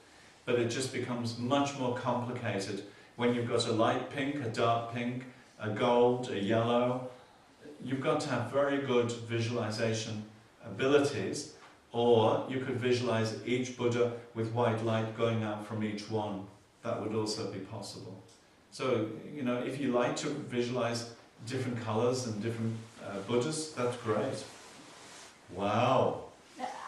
A: But it just becomes much more complicated when you've got a light pink, a dark pink, a gold, a yellow. You've got to have very good visualization abilities, or you could visualize each Buddha with white light going out from each one. That would also be possible. So, you know, if you like to visualize different colors and different Buddhas, that's great. Wow.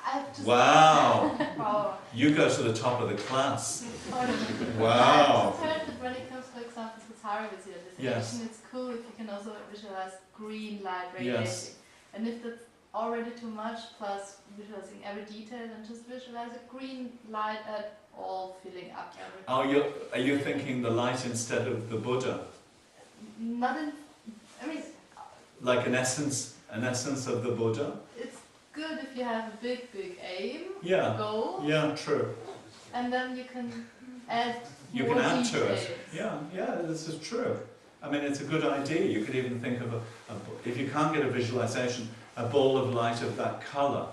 E: I've just
A: Wow.
E: Oh.
A: You go to the top of the class.
E: I've
A: Wow.
E: just heard that when it comes, for example, to Tara visualization,
A: Yes.
E: it's cool if you can also visualize green light radiating.
A: Yes.
E: And if that's already too much, plus visualizing every detail, then just visualize a green light at all, filling up everything.
A: Oh, are you thinking the light instead of the Buddha?
E: Not in, I mean,
A: Like an essence of the Buddha?
E: it's good if you have a big aim,
A: Yeah.
E: goal,
A: Yeah, true.
E: and then you can add
A: You
E: more
A: can add
E: details.
A: to it. Yeah, this is true. I mean, it's a good idea. You could even think of if you can't get a visualization, a ball of light of that color,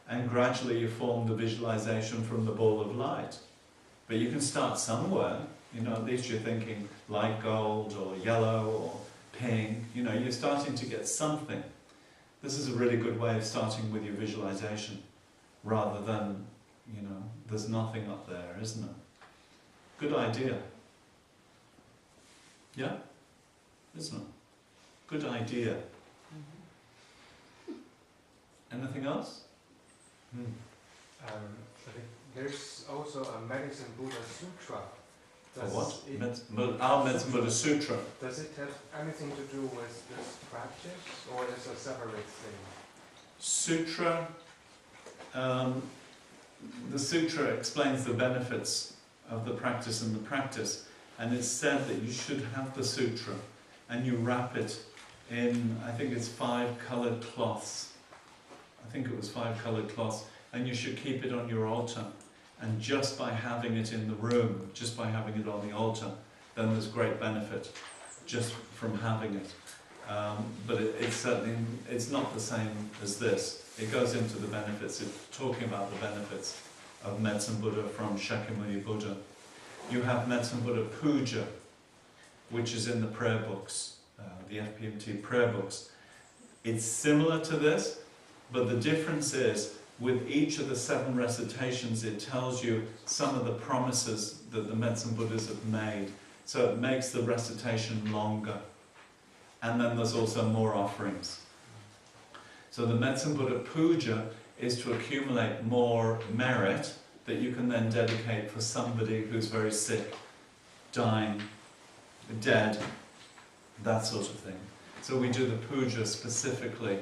A: and gradually you form the visualization from the ball of light. But you can start somewhere. You know, at least you're thinking light gold or yellow or pink. You know, you're starting to get something. This is a really good way of starting with your visualization, rather than, you know, there's nothing up there, isn't it? Good idea. Yeah? Isn't it? Good idea. Anything else?
H: I think there's also a Medicine Buddha Sutra.
A: What?
H: It,
A: Medicine Buddha Sutra.
H: does it have anything to do with this practice, or is it a separate thing?
A: Sutra, the sutra explains the benefits of the practice and the practice, and it's said that you should have the sutra and you wrap it in, I think it's 5 coloured cloths. I think it was 5 coloured cloths, and you should keep it on your altar. And just by having it in the room, just by having it on the altar, then there's great benefit just from having it. But it's certainly, it's not the same as this. It goes into the benefits, it's talking about the benefits of Medicine Buddha from Shakyamuni Buddha. You have Medicine Buddha Puja, which is in the prayer books, the FPMT prayer books. It's similar to this, but the difference is, with each of the 7 recitations, it tells you some of the promises that the Medicine Buddhas have made. So it makes the recitation longer. And then there's also more offerings. So the Medicine Buddha Puja is to accumulate more merit that you can then dedicate for somebody who's very sick, dying, dead, that sort of thing. So we do the puja specifically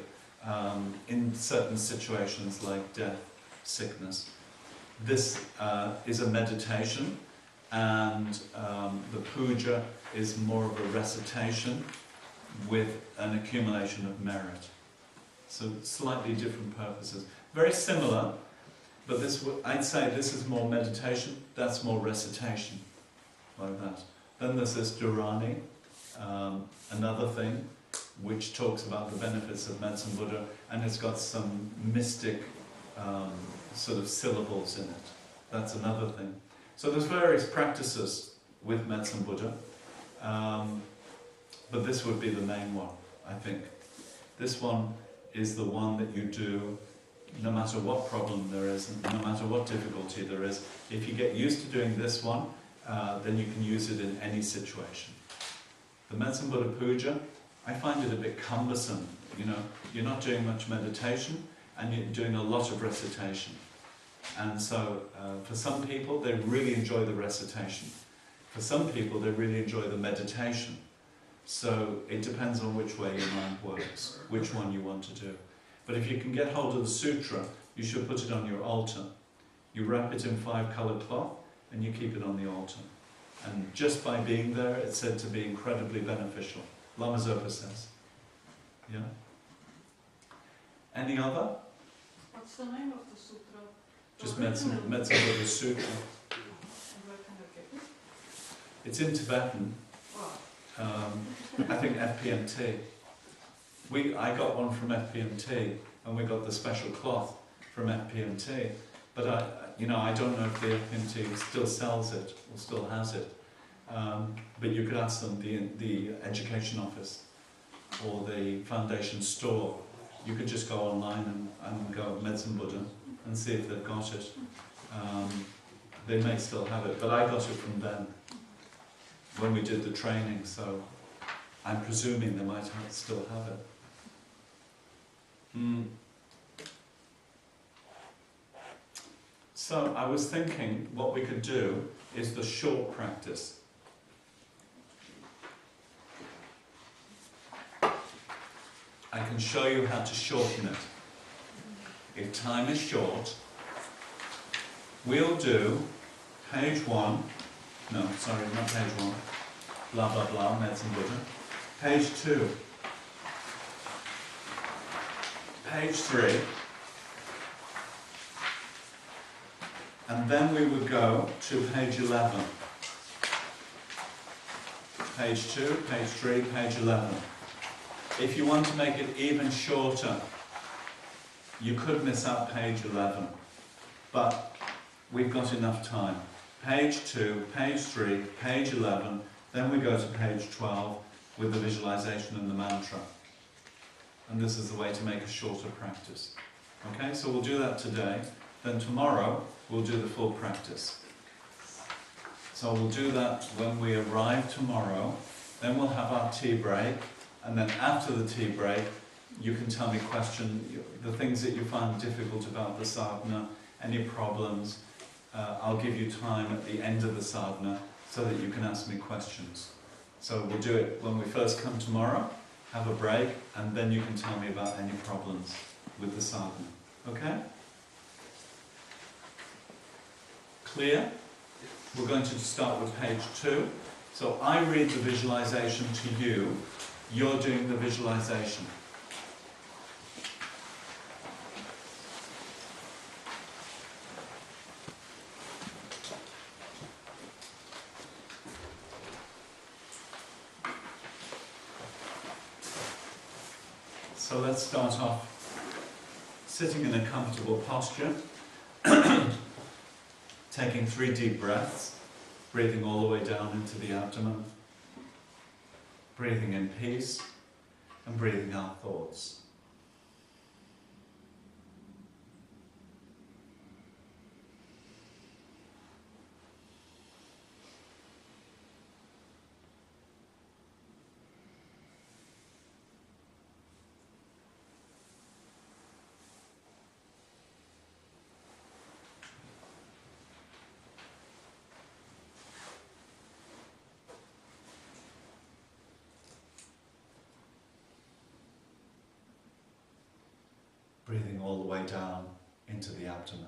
A: in certain situations like death, sickness. This is a meditation, and the puja is more of a recitation with an accumulation of merit. So slightly different purposes. Very similar, but I'd say this is more meditation, that's more recitation, like that. Then there's this Dharani, another thing, which talks about the benefits of Medicine Buddha, and it's got some mystic sort of syllables in it. That's another thing. So there's various practices with Medicine Buddha, but this would be the main one, I think. This one is the one that you do no matter what problem there is, and no matter what difficulty there is. If you get used to doing this one, then you can use it in any situation. The Medicine Buddha Puja, I find it a bit cumbersome. You know, you're not doing much meditation, and you're doing a lot of recitation. And so, for some people, they really enjoy the recitation. For some people, they really enjoy the meditation. So, it depends on which way your mind works, which one you want to do. But if you can get hold of the sutra, you should put it on your altar. You wrap it in 5 coloured cloth, and you keep it on the altar. And just by being there, it's said to be incredibly beneficial. Lama Zopa says. Yeah? Any other?
C: What's the name of the sutra?
A: Just Medicine Buddha Sutra.
C: Where can I get it?
A: It's in Tibetan. I think FPMT. I got one from FPMT, and we got the special cloth from FPMT. But I don't know if the FPMT still sells it or still has it. But you could ask them, the education office or the foundation store. You could just go online and go Medicine Buddha and see if they've got it. They may still have it, but I got it from them. when we did the training, so I'm presuming they might still have it. So I was thinking what we could do is the short practice. I can show you how to shorten it. If time is short, we'll do page 1, no, sorry, not page 1, blah blah blah, medicine Buddha. Page 2, page 3, and then we would go to page 11. Page 2, page 3, page 11. If you want to make it even shorter, you could miss out page 11, but we've got enough time. Page 2, page 3, page 11, then we go to page 12 with the visualization and the mantra. And this is the way to make a shorter practice. Okay, so we'll do that today. Then tomorrow, we'll do the full practice. So we'll do that when we arrive tomorrow. Then we'll have our tea break. And then after the tea break, you can tell me the things that you find difficult about the sadhana, any problems. I'll give you time at the end of the sadhana so that you can ask me questions. So we'll do it when we first come tomorrow, have a break, and then you can tell me about any problems with the sadhana. Okay? Clear? We're going to start with page 2. So I read the visualization to you. You're doing the visualization. So let's start off sitting in a comfortable posture, taking 3 deep breaths, breathing all the way down into the abdomen, breathing in peace, and breathing out thoughts. Breathing all the way down into the abdomen.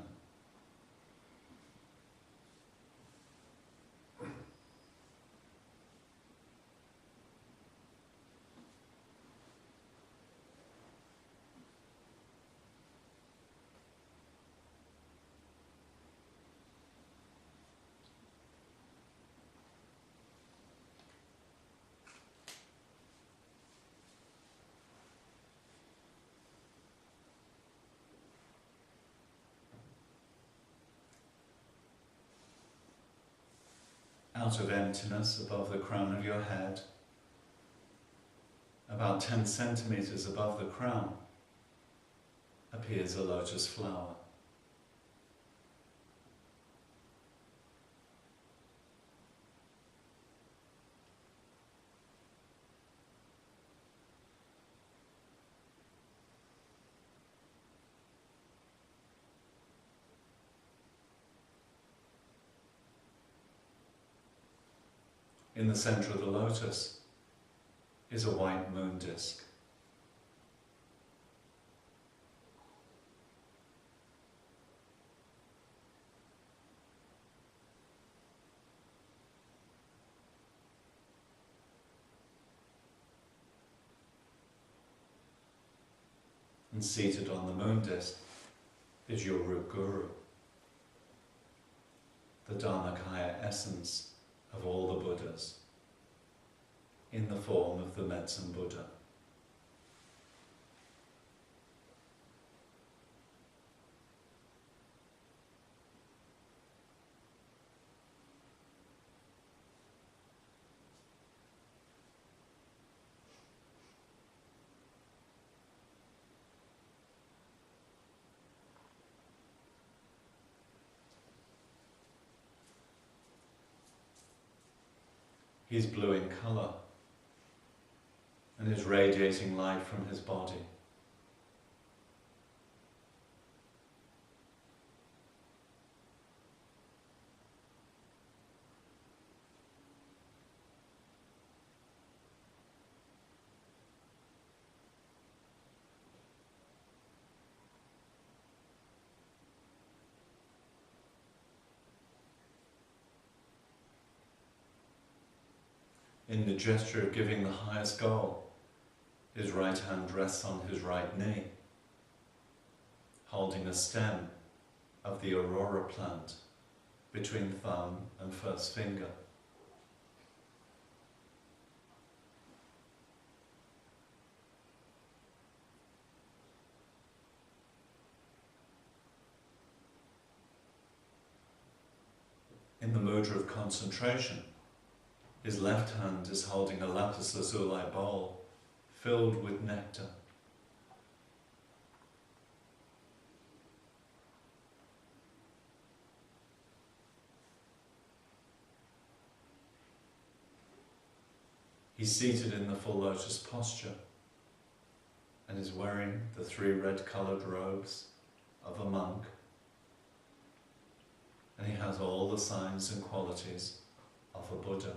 A: Out of emptiness above the crown of your head, about 10 centimeters above the crown, appears a lotus flower. In the center of the lotus is a white moon disk. And seated on the moon disk is your root guru, the Dharmakaya essence of all the Buddhas, in the form of the medicine Buddha. He's blue in colour and is radiating light from his body. In the gesture of giving the highest goal, his right hand rests on his right knee, holding a stem of the aurora plant between thumb and first finger. In the mudra of concentration, his left hand is holding a lapis lazuli bowl filled with nectar. He's seated in the full lotus posture and is wearing the 3 red-coloured robes of a monk, and he has all the signs and qualities of a Buddha.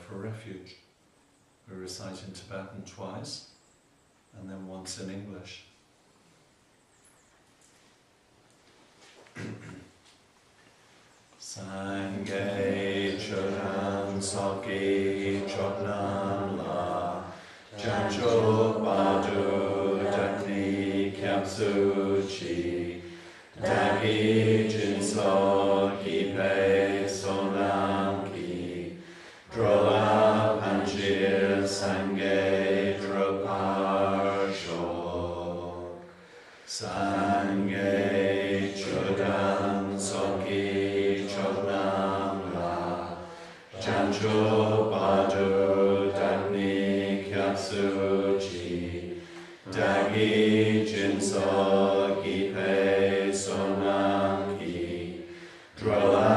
A: For refuge. We recite in Tibetan twice and then once in English. Sangye Churan Soki Choknam La Jancho Badu Dakni Kyapsu Chi Dagi Jinso Kipe Sonam Ki Drola Panchir Sangye Droparsho Sangye Chudan Soki Chodnam La Jancho Badu Dagni Kyapsu Chi Dagi Jinso Kipe Sonam Ki Drola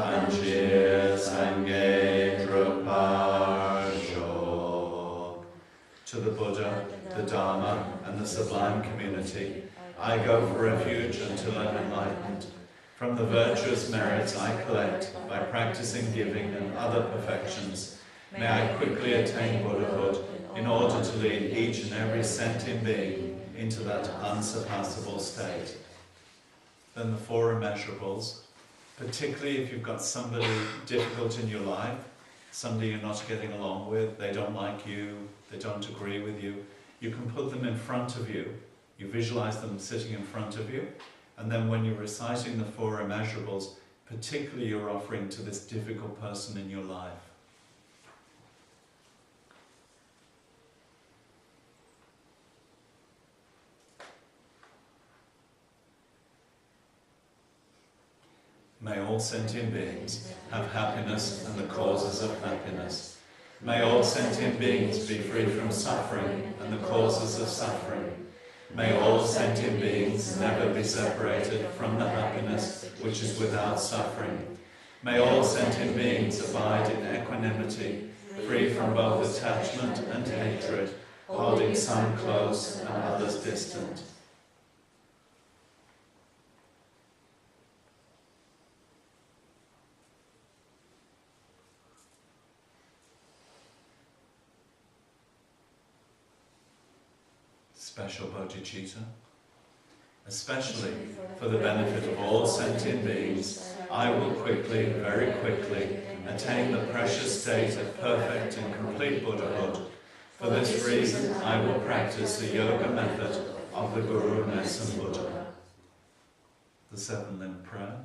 A: Panchir Sangye Droparsho. To the Buddha, the Dharma, and the sublime community, I go for refuge until I'm enlightened. From the virtuous merits I collect by practicing giving and other perfections, may I quickly attain Buddhahood in order to lead each and every sentient being into that unsurpassable state. Then the 4 immeasurables, particularly if you've got somebody difficult in your life, somebody you're not getting along with, they don't like you, they don't agree with you, you can put them in front of you. You visualize them sitting in front of you, and then when you're reciting the 4 immeasurables, particularly you're offering to this difficult person in your life. May all sentient beings have happiness and the causes of happiness. May all sentient beings be free from suffering and the causes of suffering. May all sentient beings never be separated from the happiness which is without suffering. May all sentient beings abide in equanimity, free from both attachment and hatred, holding some close and others distant. special bodhicitta. Especially for the benefit of all sentient beings, I will quickly, very quickly, attain the precious state of perfect and complete Buddhahood. For this reason, I will practice the yoga method of the Guru Nesam Buddha. The seven-limb prayer.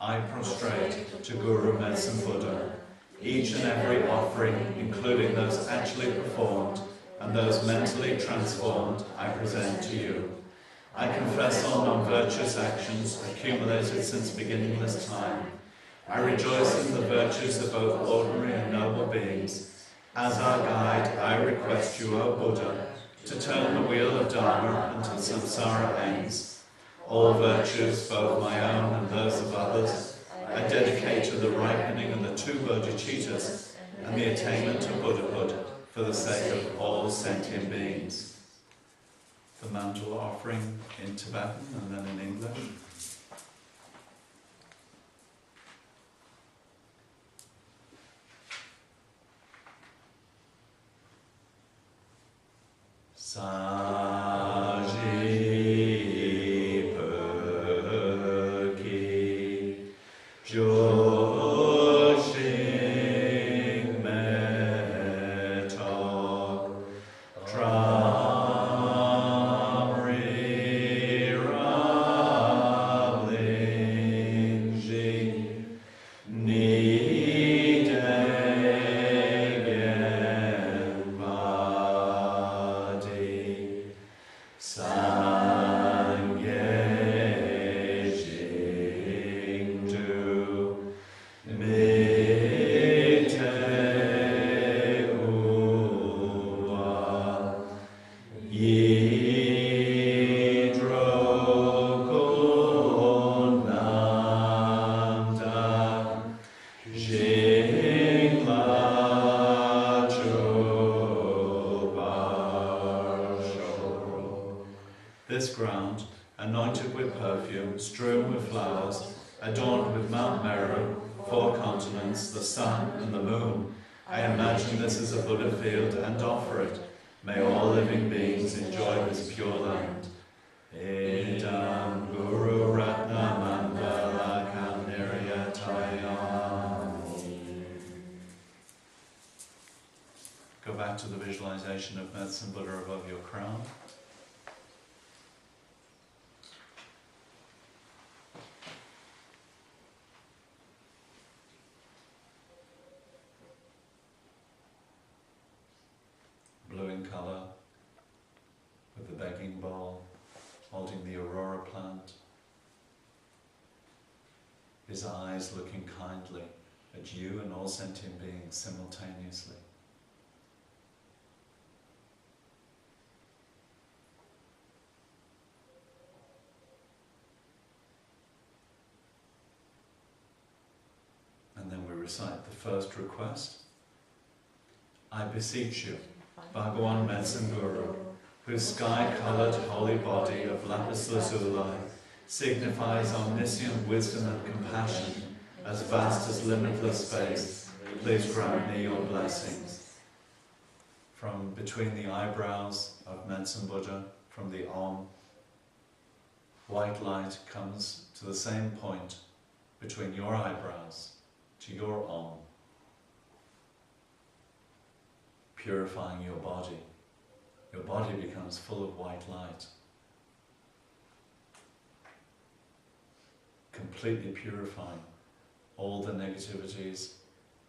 A: I prostrate to Guru Nesam Buddha. Each and every offering, including those actually performed and those mentally transformed, I present to you. I confess all non-virtuous actions accumulated since beginningless time. I rejoice in the virtues of both ordinary and noble beings. As our guide, I request you, O Buddha, to turn the wheel of Dharma until samsara ends. All virtues, both my own and those of others, I dedicate to the ripening of the two bodhicittas and the attainment of Buddhahood for the sake of all sentient beings. The mantle offering in Tibetan and then in English. Saji Perki Joshing Metok Tramri Rablingji Nidegen Vadi Sangye Jingdu Mite Uwa Yidro Gunamda Jingla Chubarsho. This ground, anointed with perfume, strewn with flowers, adorned with Mount Meru, four continents, the sun and the moon, I imagine this is a Buddha field and offer it. May all living beings enjoy this pure land. Idam Guru Ratna Mandala Niryatayami. Go back to the visualization of Medicine Buddha above your crown. Blue in colour, with the begging bowl, holding the aurora plant. His eyes looking kindly at you and all sentient beings simultaneously. And then we recite the first request. I beseech you, Bhagawan Medicine Guru, whose sky-coloured holy body of lapis lazuli signifies omniscient wisdom and compassion as vast as limitless space, please grant me your blessings. From between the eyebrows of Medicine Buddha, from the Om, white light comes to the same point between your eyebrows to your Om, purifying your body. Your body becomes full of white light, completely purifying all the negativities,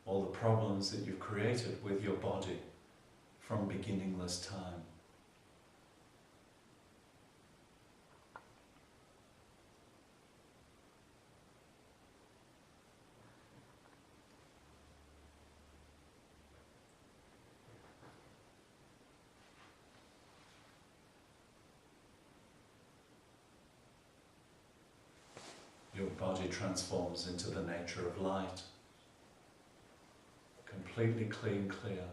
A: all the problems that you've created with your body from beginningless time. Your body transforms into the nature of light, completely clean, clear.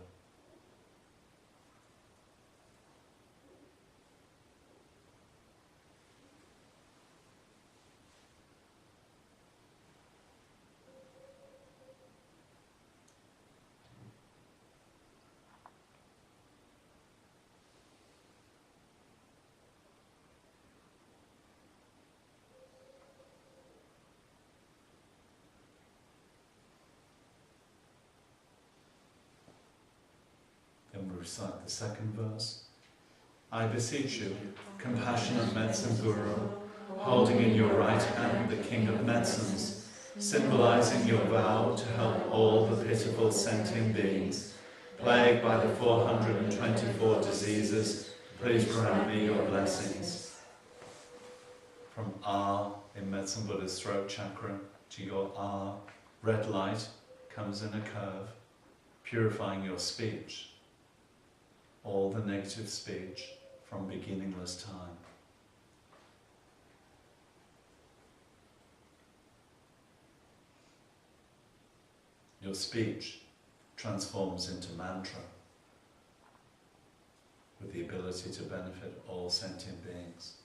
A: recite the second verse. I beseech you, compassionate medicine guru, holding in your right hand the king of medicines, symbolizing your vow to help all the pitiful sentient beings plagued by the 424 diseases, please grant me your blessings. From R in Medicine Buddha's throat chakra to your R, red light comes in a curve, purifying your speech, all the negative speech from beginningless time. Your speech transforms into mantra with the ability to benefit all sentient beings.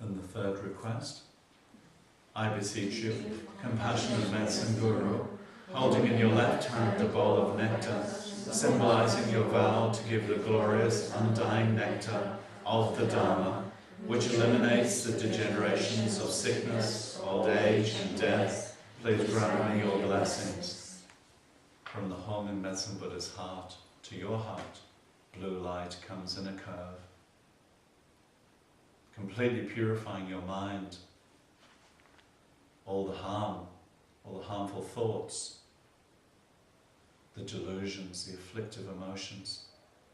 A: And the third request, I beseech you, compassionate medicine guru, holding in your left hand the bowl of nectar, symbolizing your vow to give the glorious, undying nectar of the Dharma, which eliminates the degenerations of sickness, old age, and death, please grant me your blessings. From the home in Medicine Buddha's heart to your heart, blue light comes in a curve, completely purifying your mind, all the harmful thoughts, the delusions, the afflictive emotions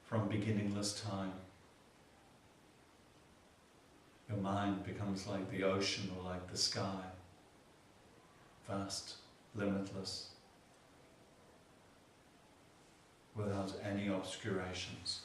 A: from beginningless time. Your mind becomes like the ocean or like the sky, vast, limitless, without any obscurations.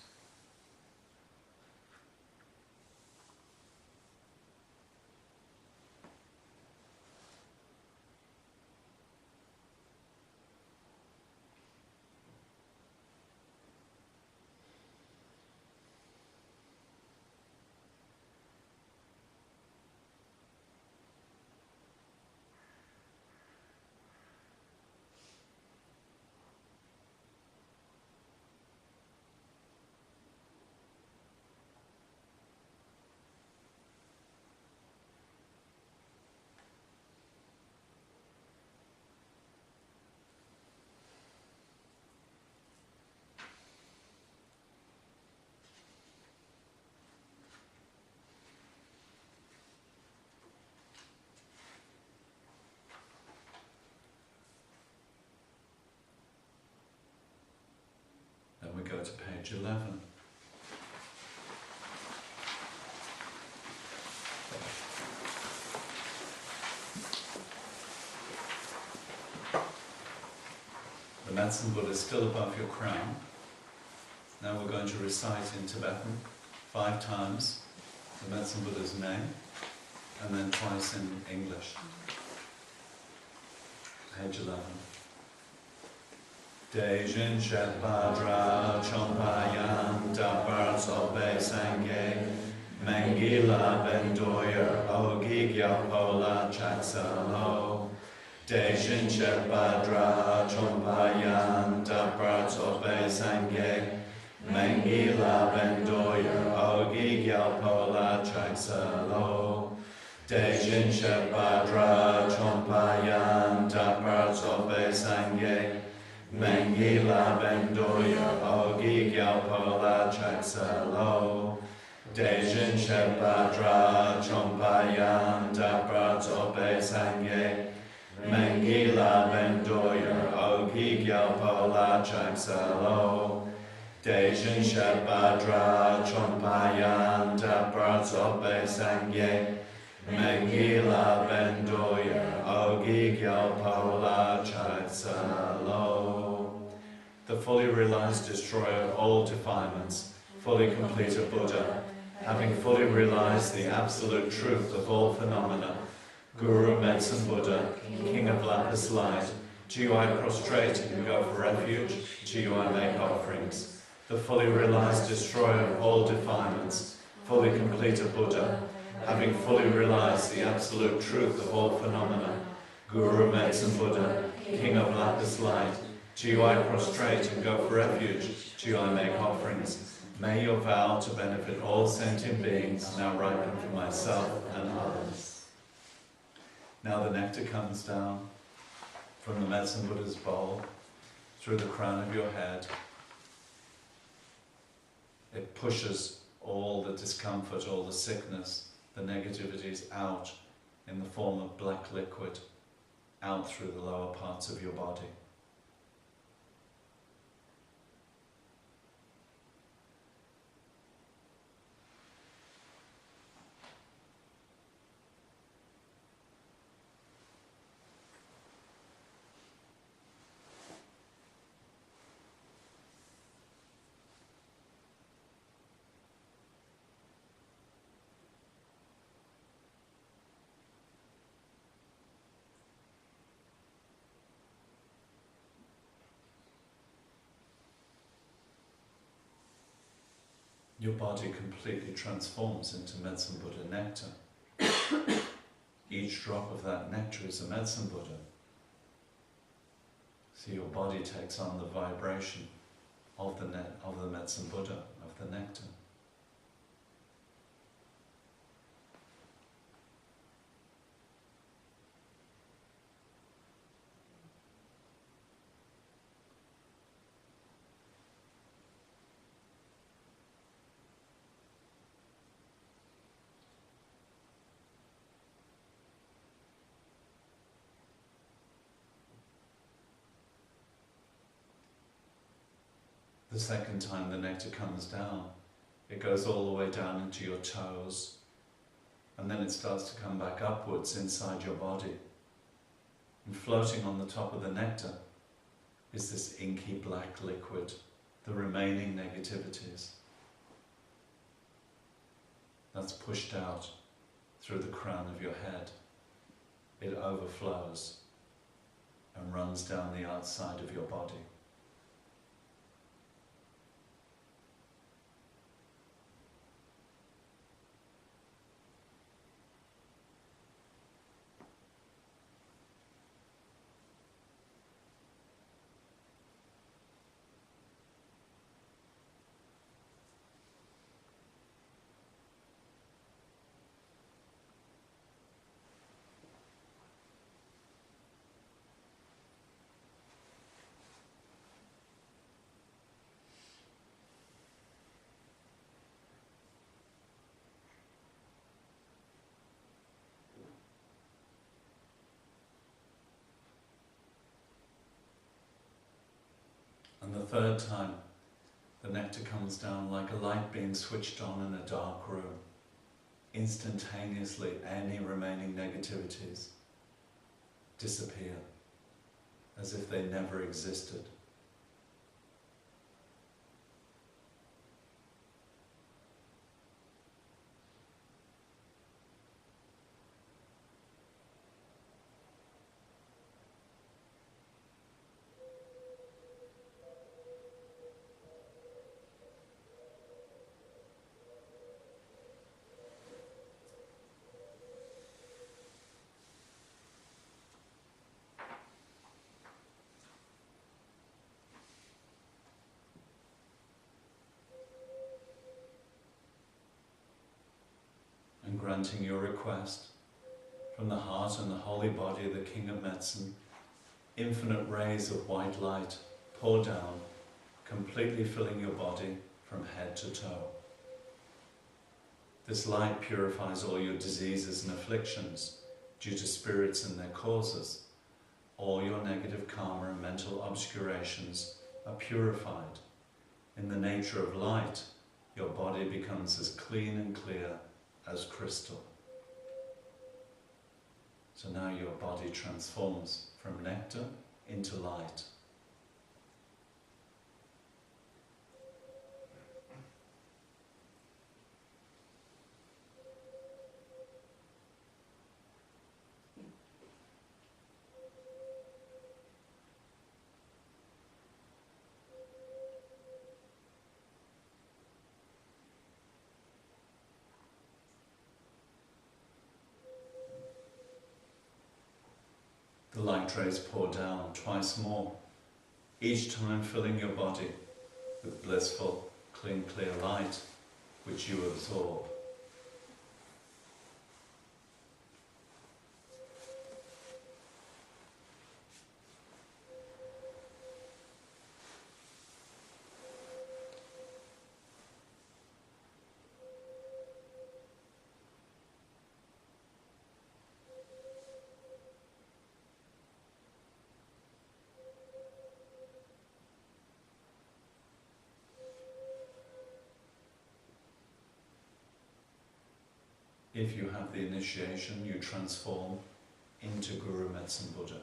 A: Then we go to page 11. The medicine Buddha is still above your crown. Now we're going to recite in Tibetan 5 times the medicine Buddha's name, and then twice in English. Page 11. Dejin Shepadra Chompayan Dapar Sobe Sange Mengila Bendoyer Ogigya Pola Chaksalo Dejin Shepadra Chompayan Dapar Sobe Sange Mengila Bendoyer Ogigya Pola Chaksalo Dejin Shepadra Chompayan Dapar Sobe Sange Mengila Bendoyer Ogi Gyalpola Chaksalo Dejin Shepadra Chompayan Daprat Obe Sange Mengila Bendoyer Ogi Gyalpola Chaksalo Dejin Shepadra Chompayan Daprat Obe Sange Mengila Bendoyer Gi Gyao Paola Chai Sa Lo. The fully realized destroyer of all defilements, fully completed Buddha, having fully realized the absolute truth of all phenomena, Guru Medicine Buddha, King of Lapis Light, to you I prostrate and go for refuge, to you I make offerings. The fully realized destroyer of all defilements, fully completed Buddha, having fully realized the absolute truth of all phenomena, Guru Medicine Buddha, King of Lapis Light, to you I prostrate and go for refuge, to you I make offerings. May your vow to benefit all sentient beings now ripen for myself and others. Now the nectar comes down from the Medicine Buddha's bowl, through the crown of your head. It pushes all the discomfort, all the sickness, the negativities out in the form of black liquid, out through the lower parts of your body. Your body completely transforms into Medicine Buddha nectar. Each drop of that nectar is a Medicine Buddha. So your body takes on the vibration of the Medicine Buddha, of the nectar. The second time the nectar comes down, it goes all the way down into your toes, and then it starts to come back upwards inside your body. And floating on the top of the nectar is this inky black liquid, the remaining negativities. That's pushed out through the crown of your head. It overflows and runs down the outside of your body. And the third time, the nectar comes down like a light being switched on in a dark room. Instantaneously, any remaining negativities disappear, as if they never existed. And granting your request, from the heart and the holy body of the King of Medicine, infinite rays of white light pour down, completely filling your body from head to toe. This light purifies all your diseases and afflictions due to spirits and their causes. All your negative karma and mental obscurations are purified. In the nature of light, your body becomes as clean and clear as crystal. So now your body transforms from nectar into light. The light rays pour down twice more, each time filling your body with blissful, clean, clear light, which you absorb. If you have the initiation, you transform into Guru Medicine Buddha.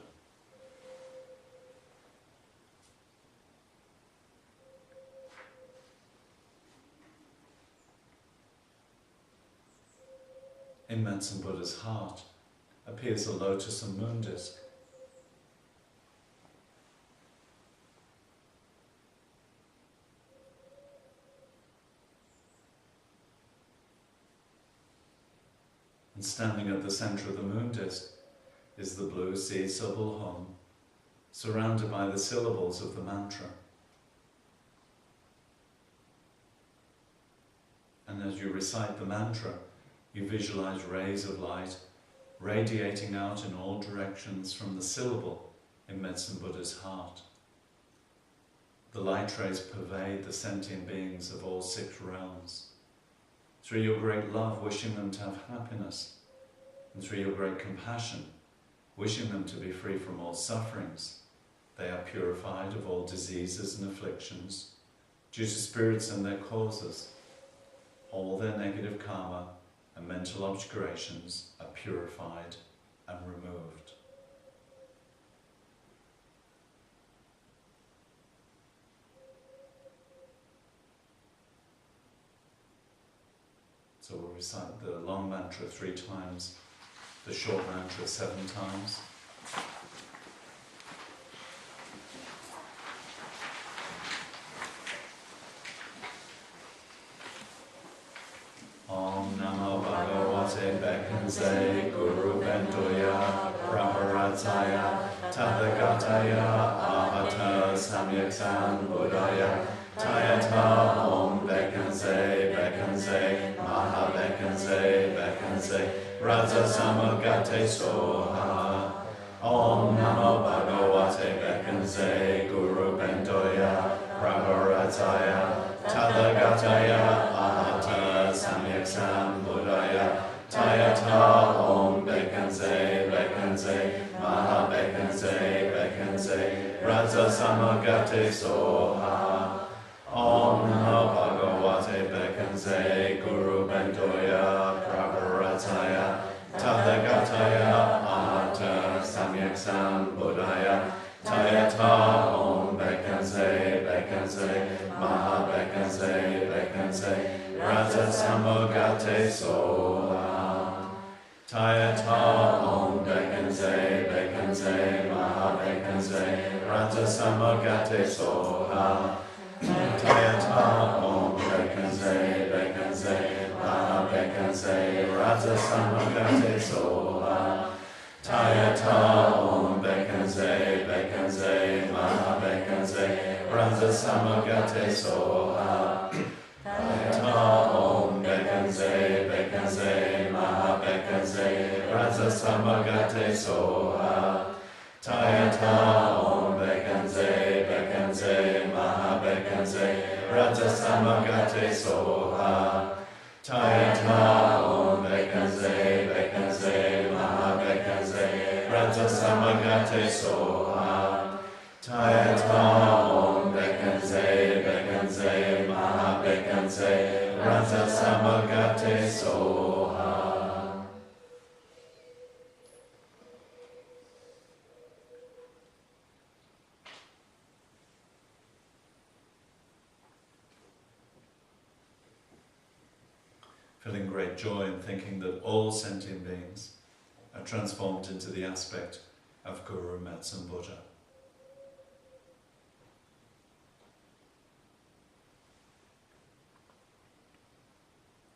A: In Medicine Buddha's heart appears a lotus and moon disc. And standing at the centre of the moon disc is the blue sea subal hum, surrounded by the syllables of the mantra. And as you recite the mantra, you visualize rays of light radiating out in all directions from the syllable in Medicine Buddha's heart. The light rays pervade the sentient beings of all 6 realms. Through your great love, wishing them to have happiness, and through your great compassion, wishing them to be free from all sufferings, they are purified of all diseases and afflictions due to spirits and their causes. All their negative karma and mental obscurations are purified and removed. So we'll recite the long mantra 3 times, the short mantra 7 times. Om Namo Bhagavate Bekhanse Guru Bendoya Praharataya Tathagataya Ahata Samyaksan Buddhaya Tayata Om Bekhanse Bekhanse Maha Bekhanse Bekhanse Raja Samagate Soha. Om Namo Bhagavate Bekhanse Guru Bendoya Praharataya Tathagataya Ahata Samyaksan Buddhaya Tayata Om Bekhanse Bekhanse Maha Bekhanse Bekhanse Raja Samagate Soha. Om Namo Bhagavate Bekhanse Guru Bendoya Praharataya Tathagataya Ahata Samyaksan Buddhaya Tayata Om Bekhanse Bekhanse Maha Bekhanse Bekhanse Raja Samagate Soha. Tayata Om Bekhanse Bekhanse Maha Bekhanse Raja Samagate Soha. Tayata Om Bekhanse Bekhanse Maha Bekhanse Raja Samagate Soha. Tayata Om Bekhanse Bekhanse Maha Bekhanse Raja Samagate Soha. Tayata Om Bekhanse Bekhanse Maha Bekhanse Raja Samagate Soha. Tayata Om Bekhanse Bekhanse Maha Bekhanse Raja Samagate Soha. Tayata Om Bekhanse Bekhanse Maha Bekhanse Raja Samagate Soha. Tayata Om Bekhanse Bekhanse Maha Bekhanse Raja Samagate Soha. feeling great joy in thinking that all sentient beings are transformed into the aspect of Guru Metsun Buddha.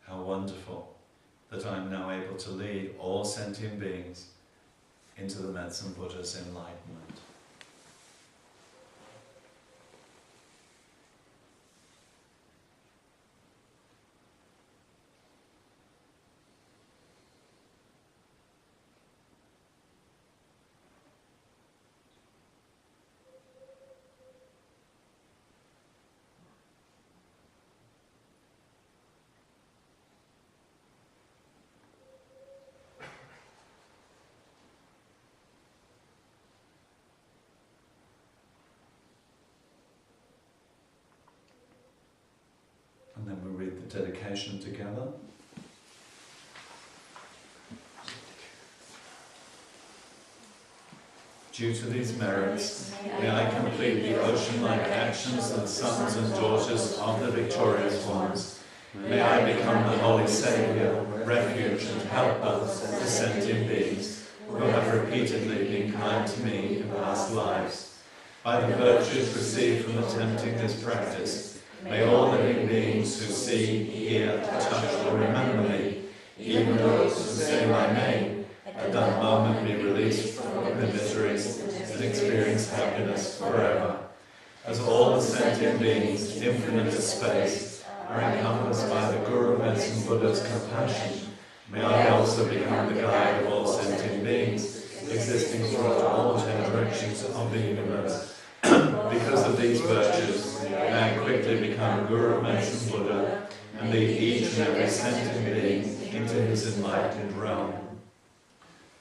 A: How wonderful that I'm now able to lead all sentient beings into the Metsun Buddha's enlightenment. And then we read the dedication together. Due to these merits, may I complete the ocean-like actions of the sons and daughters of the victorious ones. May I become the holy saviour, refuge and helper of the sentient beings who have repeatedly been kind to me in past lives. By the virtues received from attempting this practice, may all living beings who see, hear, touch or remember me, even those who say my name, at that moment be released from the miseries and experience happiness forever. As all the sentient beings, infinite as space, are encompassed by the Guru Metsun Buddha's compassion, may I also become the guide of all sentient beings, existing throughout all 10 directions of the universe. Because of these virtues, may I quickly become Guru Metsun Buddha and lead each and every sentient being into his enlightened realm.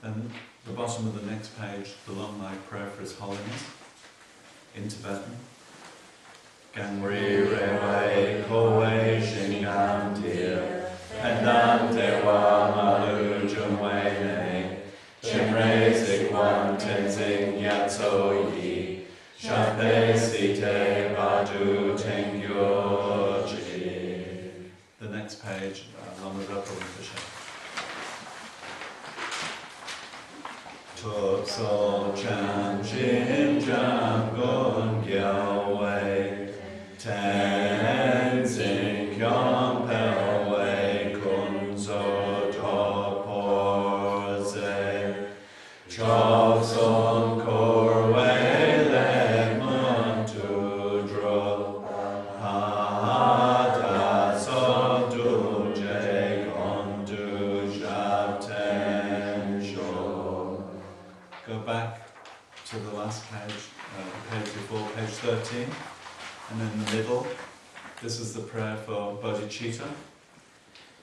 A: Then, the bottom of the next page, the long night prayer for His Holiness, in Tibetan. Gangri Rewai Kowe Shingam Dir, Pendante Wa Malu Jumwene, Chimre Zikwan Tenzing Yatso Yi, Shape Site Badu Tengyoji. The next page, Lama Tokso Chan Jin Jam Gun Gyao Wei Tenzing Kyom Pel Wei Kunzo Toporze Chok Son Kor Wei Le Mun Tu Dro Ha Da So Du Je Gon Du Jab Ten Sho. Go back to the last page, page before, page 13, and in the middle, this is the prayer for bodhicitta.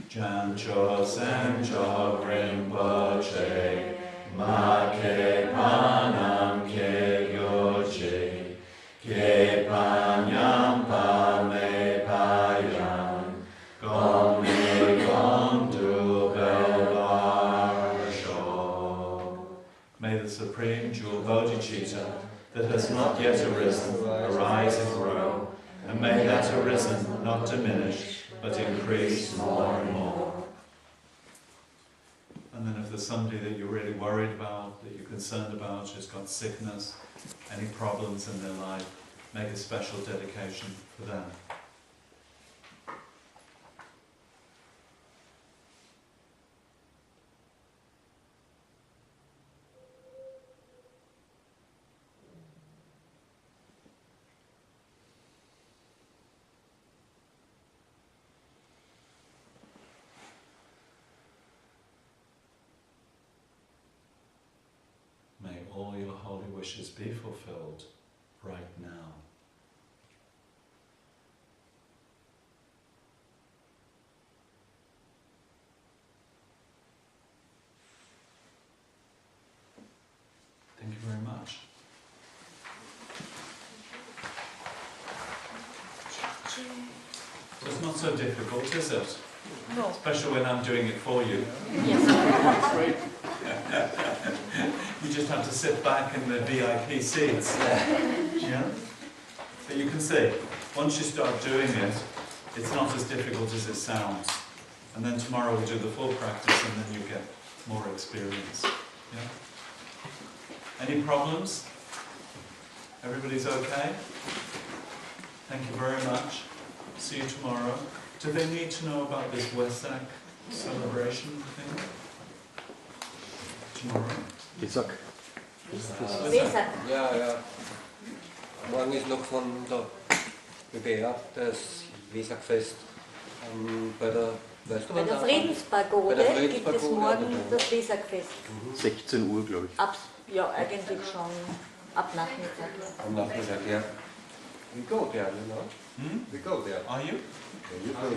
A: Jan Cho San Cho Rinpoche, Ma Ke Panam Ke Yoche, Ke Panyam Pa Me Payan, Gom Me Gom Du Bel Bar Sho. May the Supreme Jewel Bodhicitta that has not yet arisen arise and grow, and may that arisen not diminish, but increase more and more. And then if there's somebody that you're really worried about, that you're concerned about, who's got sickness, any problems in their life, make a special dedication for them. May all your holy wishes be fulfilled right now. Thank you very much. So it's not so difficult, is it?
I: No.
A: Especially when I'm doing it for you.
I: Yes.
A: You just have to sit back in the VIP seats. Yeah? But you can see, once you start doing it, it's not as difficult as it sounds. And then tomorrow we'll do the full practice and then you get more experience. Yeah? Any problems? Everybody's okay? Thank you very much. See you tomorrow. Do they need to know about this Wesak celebration thing? Tomorrow?
J: Wesak.
K: Wesak.
I: Ja, ja. Morgen ist noch von der BBA das Wesakfest bei der, weißt du,
K: Bei der Friedenspagode gibt es morgen das Wesakfest.
J: 16 Uhr, glaube ich.
K: Ja, eigentlich schon ab Nachmittag.
I: Am Nachmittag, ja. We go there, you know?
A: Hmm?
I: We go there.
A: Are you?
I: You go.